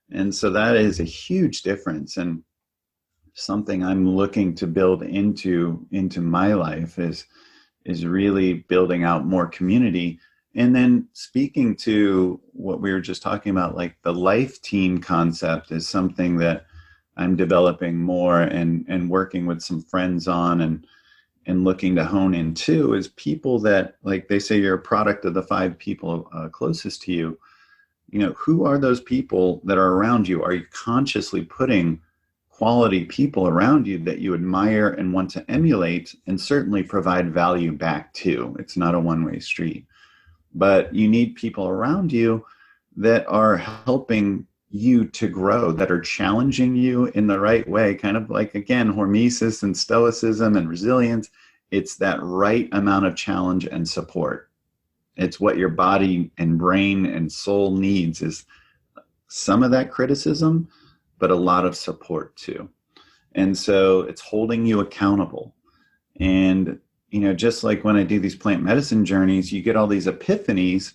And so that is a huge difference, and something I'm looking to build into my life is really building out more community. And then speaking to what we were just talking about, like the life team concept is something that I'm developing more and working with some friends on. and looking to hone in too is people that, like they say, you're a product of the 5 people closest to you. Who are those people that are around you? Are you consciously putting quality people around you that you admire and want to emulate and certainly provide value back to? It's not a one-way street, but you need people around you that are helping you to grow, that are challenging you in the right way, kind of like, again, hormesis and stoicism and resilience. It's that right amount of challenge and support. It's what your body and brain and soul needs, is some of that criticism, but a lot of support too. And so it's holding you accountable. And, just like when I do these plant medicine journeys, you get all these epiphanies,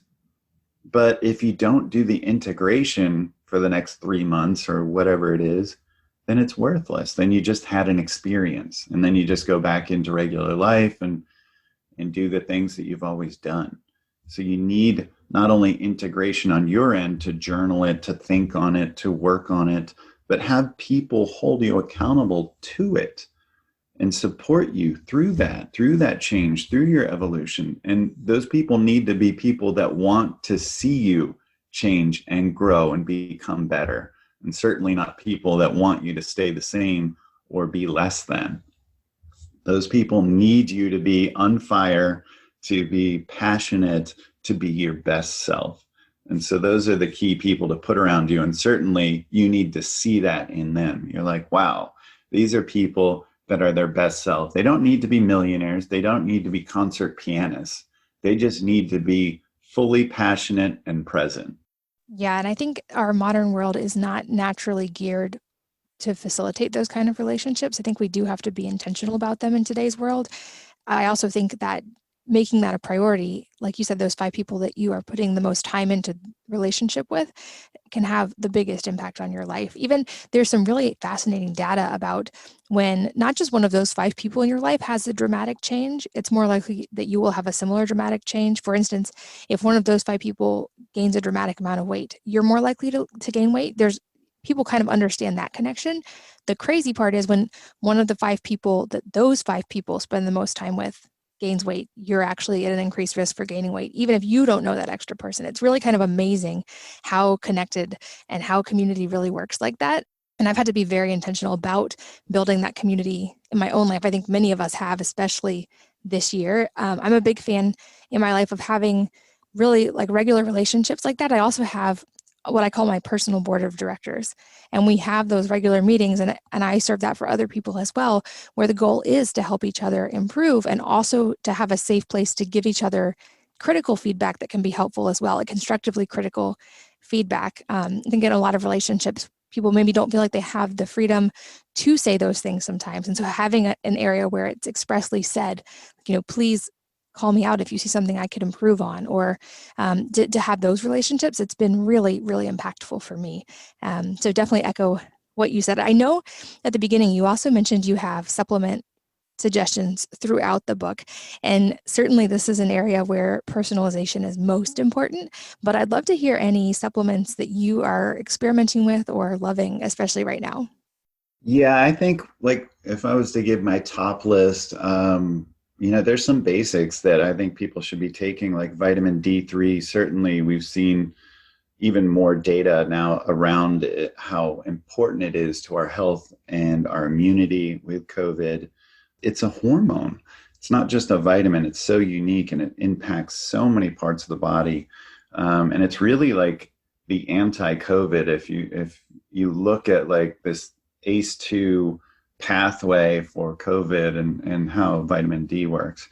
but if you don't do the integration for the next 3 months or whatever it is, then it's worthless. Then you just had an experience, and then you just go back into regular life and do the things that you've always done. So you need not only integration on your end to journal it, to think on it, to work on it, but have people hold you accountable to it and support you through that change, through your evolution. And those people need to be people that want to see you change and grow and become better. And certainly not people that want you to stay the same or be less than. Those people need you to be on fire, to be passionate, to be your best self. And so those are the key people to put around you. And certainly you need to see that in them. You're like, wow, these are people that are their best self. They don't need to be millionaires. They don't need to be concert pianists. They just need to be fully passionate and present. Yeah, and I think our modern world is not naturally geared to facilitate those kind of relationships. I think we do have to be intentional about them in today's world. I also think that making that a priority, like you said, those 5 people that you are putting the most time into relationship with can have the biggest impact on your life. Even there's some really fascinating data about when not just one of those 5 people in your life has a dramatic change, it's more likely that you will have a similar dramatic change. For instance, if one of those 5 people gains a dramatic amount of weight, you're more likely to gain weight. People kind of understand that connection. The crazy part is when one of the 5 people that those 5 people spend the most time with gains weight, you're actually at an increased risk for gaining weight, even if you don't know that extra person. It's really kind of amazing how connected and how community really works like that. And I've had to be very intentional about building that community in my own life. I think many of us have, especially this year. I'm a big fan in my life of having really like regular relationships like that. I also have what I call my personal board of directors. And we have those regular meetings, and I serve that for other people as well, where the goal is to help each other improve and also to have a safe place to give each other critical feedback that can be helpful as well, like constructively critical feedback. I think in a lot of relationships, people maybe don't feel like they have the freedom to say those things sometimes. And so having an area where it's expressly said, please call me out if you see something I could improve on, or to have those relationships, it's been really, really impactful for me. So definitely echo what you said. I know at the beginning, you also mentioned you have supplement suggestions throughout the book. And certainly this is an area where personalization is most important, but I'd love to hear any supplements that you are experimenting with or loving, especially right now. Yeah, I think like if I was to give my top list, there's some basics that I think people should be taking, like vitamin D3. Certainly we've seen even more data now around it, how important it is to our health and our immunity with COVID. It's a hormone. It's not just a vitamin. It's so unique and it impacts so many parts of the body. And it's really like the anti-COVID. If you look at like this ACE2 pathway for COVID and how vitamin D works.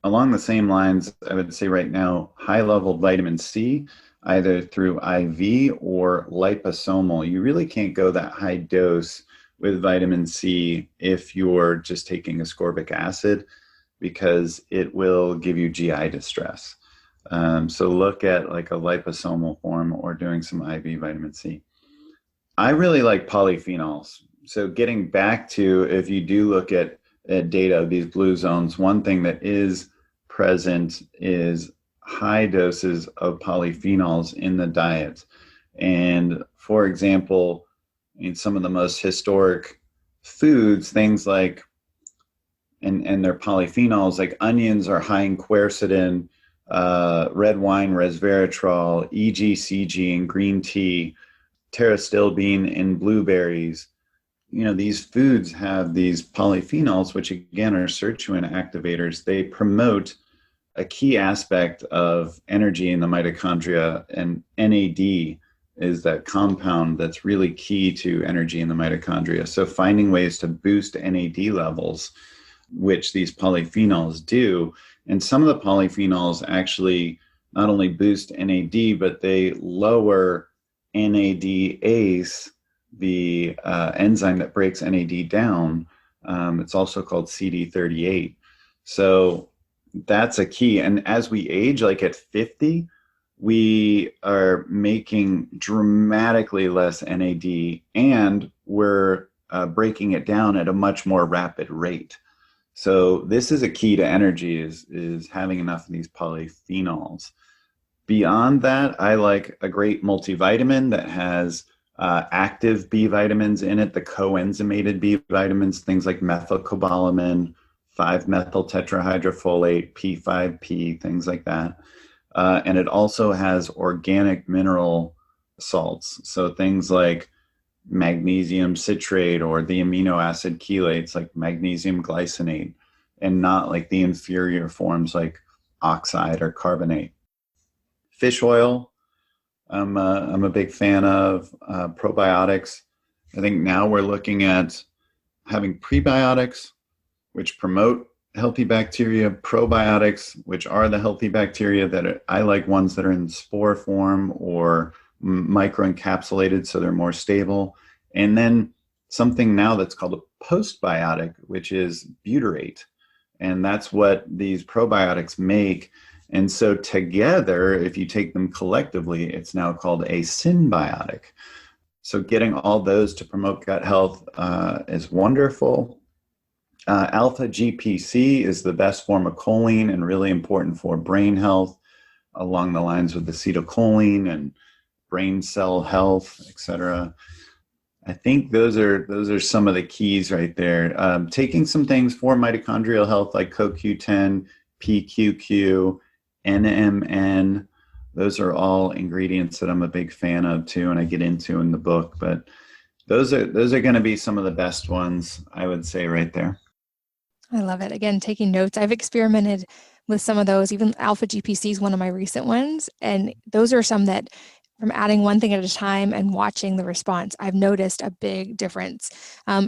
Along the same lines, I would say right now, high-level vitamin C, either through IV or liposomal. You really can't go that high dose with vitamin C if you're just taking ascorbic acid, because it will give you GI distress. So look at like a liposomal form or doing some IV vitamin C. I really like polyphenols. So getting back to, if you do look at data of these blue zones, one thing that is present is high doses of polyphenols in the diet. And for example, in some of the most historic foods, things like and their polyphenols, like onions are high in quercetin, red wine resveratrol, EGCG in green tea, pterostilbene in blueberries. These foods have these polyphenols, which again are sirtuin activators. They promote a key aspect of energy in the mitochondria, and NAD is that compound that's really key to energy in the mitochondria. So finding ways to boost NAD levels, which these polyphenols do, and some of the polyphenols actually not only boost NAD, but they lower NADase, the enzyme that breaks NAD down. It's also called CD38. So that's a key. And as we age, like at 50, we are making dramatically less NAD, and we're breaking it down at a much more rapid rate. So this is a key to energy, is having enough of these polyphenols. Beyond that, I like a great multivitamin that has active B vitamins in it, the coenzymated B vitamins, things like methylcobalamin, 5-methyl tetrahydrofolate, P5P, things like that. And it also has organic mineral salts. So things like magnesium citrate or the amino acid chelates like magnesium glycinate, and not like the inferior forms like oxide or carbonate. Fish oil, I'm a big fan of. Probiotics. I think now we're looking at having prebiotics, which promote healthy bacteria, probiotics, which are the healthy bacteria I like ones that are in spore form or microencapsulated, so they're more stable. And then something now that's called a postbiotic, which is butyrate. And that's what these probiotics make. And so together, if you take them collectively, it's now called a symbiotic. So getting all those to promote gut health is wonderful. Alpha GPC is the best form of choline and really important for brain health, along the lines with acetylcholine and brain cell health, etc. I think those are some of the keys right there. Taking some things for mitochondrial health like CoQ10, PQQ, NMN. Those are all ingredients that I'm a big fan of too, and I get into in the book. But those are going to be some of the best ones, I would say, right there. I love it. Again, taking notes. I've experimented with some of those. Even alpha GPC is one of my recent ones. And those are some that, from adding one thing at a time and watching the response, I've noticed a big difference.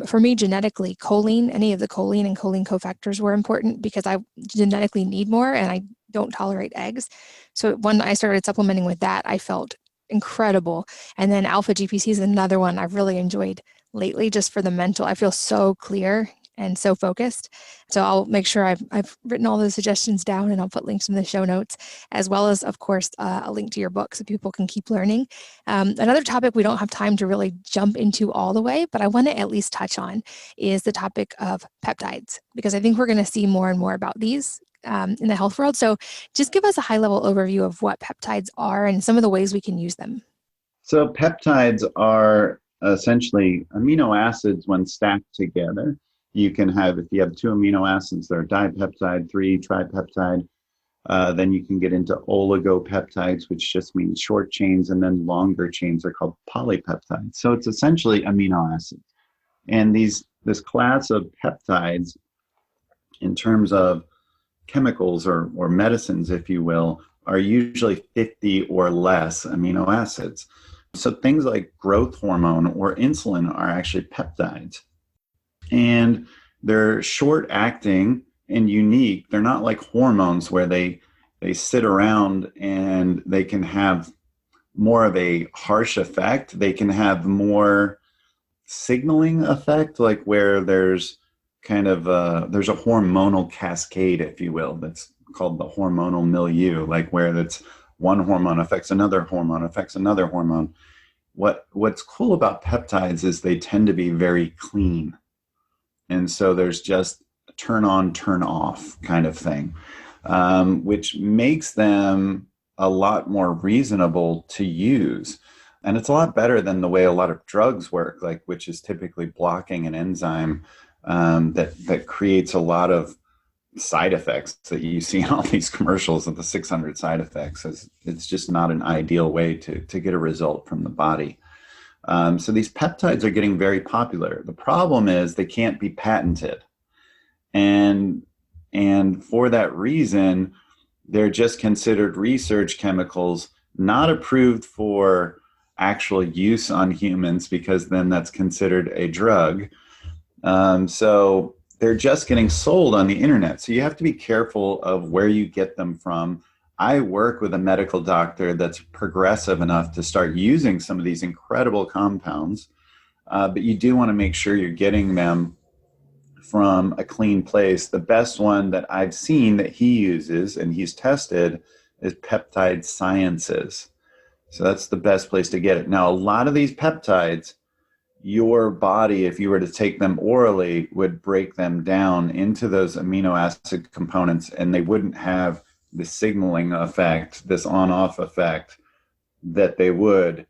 For me, genetically, choline, any of the choline and choline cofactors were important because I genetically need more and I don't tolerate eggs. So when I started supplementing with that, I felt incredible. And then alpha GPC is another one I've really enjoyed lately, just for the mental. I feel so clear and so focused. So I'll make sure I've written all those suggestions down, and I'll put links in the show notes, as well as, of course, a link to your book so people can keep learning. Another topic we don't have time to really jump into all the way, but I want to at least touch on is the topic of peptides, because I think we're going to see more and more about these in the health world. So just give us a high-level overview of what peptides are and some of the ways we can use them. So peptides are essentially amino acids when stacked together. You can have, if you have 2 amino acids, they're dipeptide, 3 tripeptide. Then you can get into oligopeptides, which just means short chains, and then longer chains are called polypeptides. So it's essentially amino acids. And this class of peptides, in terms of chemicals or medicines, if you will, are usually 50 or less amino acids. So things like growth hormone or insulin are actually peptides. And they're short acting and unique. They're not like hormones where they sit around and they can have more of a harsh effect. They can have more signaling effect, like where there's kind of there's a hormonal cascade, if you will, that's called the hormonal milieu, like where that's one hormone affects another hormone, affects another hormone. What's cool about peptides is they tend to be very clean. And so there's just a turn on, turn off kind of thing, which makes them a lot more reasonable to use. And it's a lot better than the way a lot of drugs work, like which is typically blocking an enzyme that creates a lot of side effects that you see in all these commercials of the 600 side effects. It's just not an ideal way to get a result from the body. So these peptides are getting very popular. The problem is they can't be patented. And for that reason, they're just considered research chemicals, not approved for actual use on humans, because then that's considered a drug. So they're just getting sold on the internet. So you have to be careful of where you get them from. I work with a medical doctor that's progressive enough to start using some of these incredible compounds, but you do want to make sure you're getting them from a clean place. The best one that I've seen that he uses and he's tested is Peptide Sciences. So that's the best place to get it. Now, a lot of these peptides, your body, if you were to take them orally, would break them down into those amino acid components, and they wouldn't have the signaling effect, this on-off effect that they would.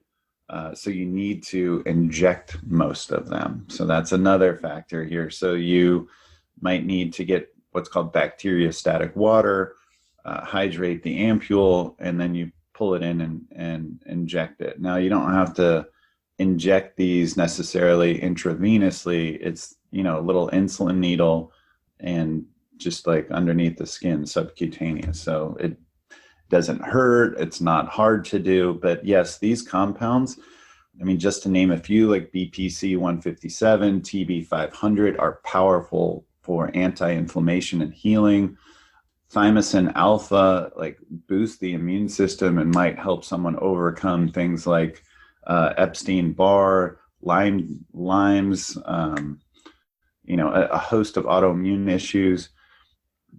So you need to inject most of them. So that's another factor here. So you might need to get what's called bacteriostatic water, hydrate the ampule, and then you pull it in and inject it. Now, you don't have to inject these necessarily intravenously. It's, a little insulin needle and just like underneath the skin, subcutaneous. So it doesn't hurt. It's not hard to do. But yes, these compounds, just to name a few, like BPC 157, TB 500, are powerful for anti-inflammation and healing. Thymosin alpha, like, boosts the immune system and might help someone overcome things like Epstein-Barr, Lyme's, a host of autoimmune issues.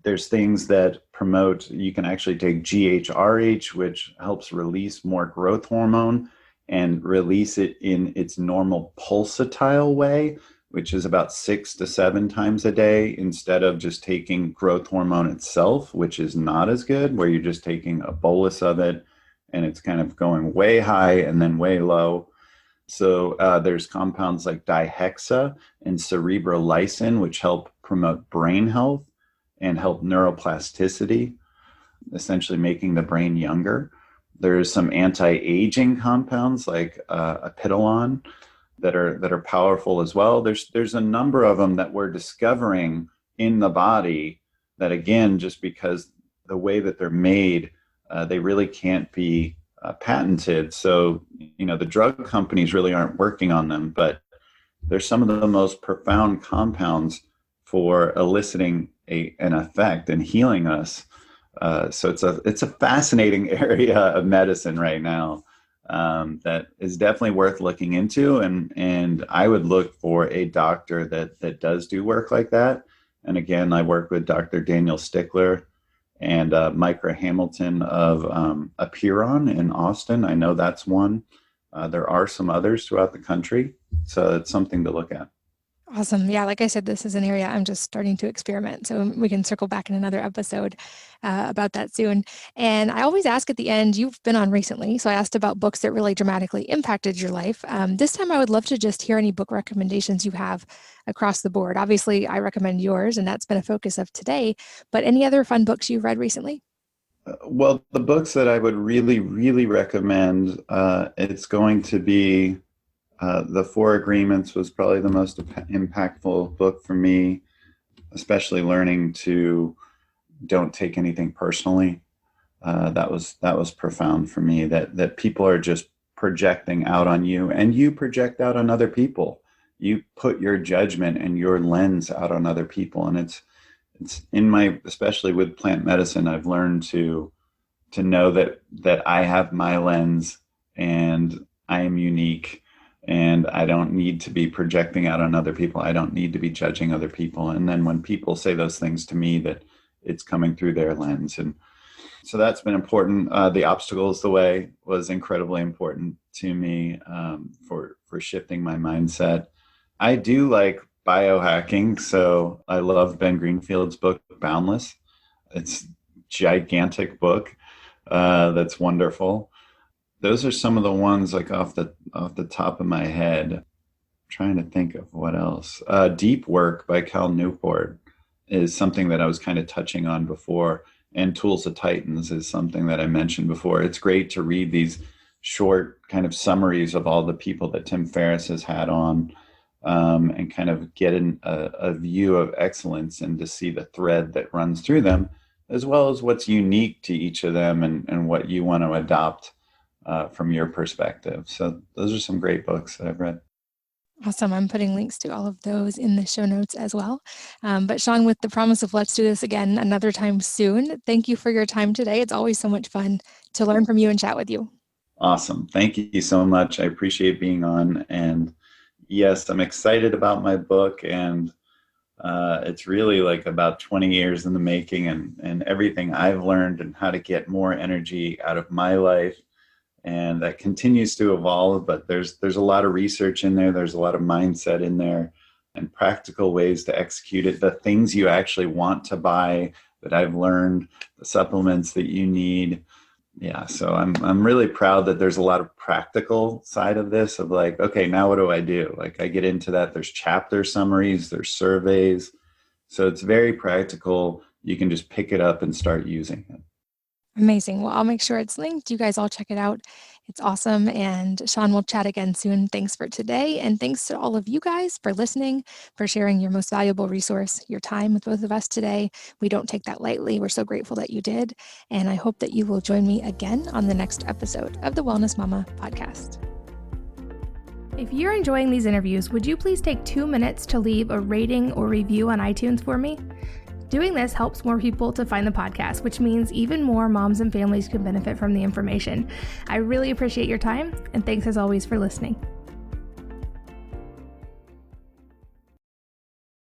There's things that promote, you can actually take GHRH, which helps release more growth hormone and release it in its normal pulsatile way, which is about 6 to 7 times a day, instead of just taking growth hormone itself, which is not as good, where you're just taking a bolus of it and it's kind of going way high and then way low. So there's compounds like dihexa and cerebrolysin, which help promote brain health and help neuroplasticity, essentially making the brain younger. There's some anti-aging compounds like apidolon that are powerful as well. There's a number of them that we're discovering in the body that, again, just because the way that they're made, they really can't be patented. So, the drug companies really aren't working on them, but they're some of the most profound compounds for eliciting an effect and healing us. So it's a fascinating area of medicine right now that is definitely worth looking into. And I would look for a doctor that does do work like that. And again, I work with Dr. Daniel Stickler and Micah Hamilton of Apiron in Austin. I know that's one. There are some others throughout the country. So it's something to look at. Awesome. Yeah, like I said, this is an area I'm just starting to experiment. So we can circle back in another episode about that soon. And I always ask at the end, you've been on recently, so I asked about books that really dramatically impacted your life. This time I would love to just hear any book recommendations you have across the board. Obviously, I recommend yours, and that's been a focus of today. But any other fun books you've read recently? Well, the books that I would really, really recommend, it's going to be The Four Agreements was probably the most impactful book for me, especially learning to don't take anything personally. That was profound for me, that people are just projecting out on you, and you project out on other people. You put your judgment and your lens out on other people. And it's in my, especially with plant medicine, I've learned to know that I have my lens and I am unique. And I don't need to be projecting out on other people. I don't need to be judging other people. And then when people say those things to me, that it's coming through their lens. And so that's been important. The Obstacle is the Way was incredibly important to me for shifting my mindset. I do like biohacking. So I love Ben Greenfield's book, Boundless. It's a gigantic book that's wonderful. Those are some of the ones, like off the top of my head. trying to think of what else. Deep Work by Cal Newport is something that I was kind of touching on before. And Tools of Titans is something that I mentioned before. It's great to read these short kind of summaries of all the people that Tim Ferriss has had on, and kind of get a view of excellence and to see the thread that runs through them, as well as what's unique to each of them and what you want to adopt from your perspective. So those are some great books that I've read. Awesome. I'm putting links to all of those in the show notes as well. But Shawn, with the promise of let's do this again another time soon, thank you for your time today. It's always so much fun to learn from you and chat with you. Awesome. Thank you so much. I appreciate being on. And yes, I'm excited about my book. And it's really like about 20 years in the making, and everything I've learned and how to get more energy out of my life. And that continues to evolve, but there's a lot of research in there. There's a lot of mindset in there and practical ways to execute it. The things you actually want to buy that I've learned, the supplements that you need. Yeah, so I'm really proud that there's a lot of practical side of this of like, okay, now what do I do? Like I get into that. There's chapter summaries, there's surveys. So it's very practical. You can just pick it up and start using it. Amazing. Well, I'll make sure it's linked. You guys all check it out. It's awesome. And Shawn, we'll chat again soon. Thanks for today. And thanks to all of you guys for listening, for sharing your most valuable resource, your time with both of us today. We don't take that lightly. We're so grateful that you did. And I hope that you will join me again on the next episode of the Wellness Mama podcast. If you're enjoying these interviews, would you please take 2 minutes to leave a rating or review on iTunes for me? Doing this helps more people to find the podcast, which means even more moms and families can benefit from the information. I really appreciate your time, and thanks as always for listening.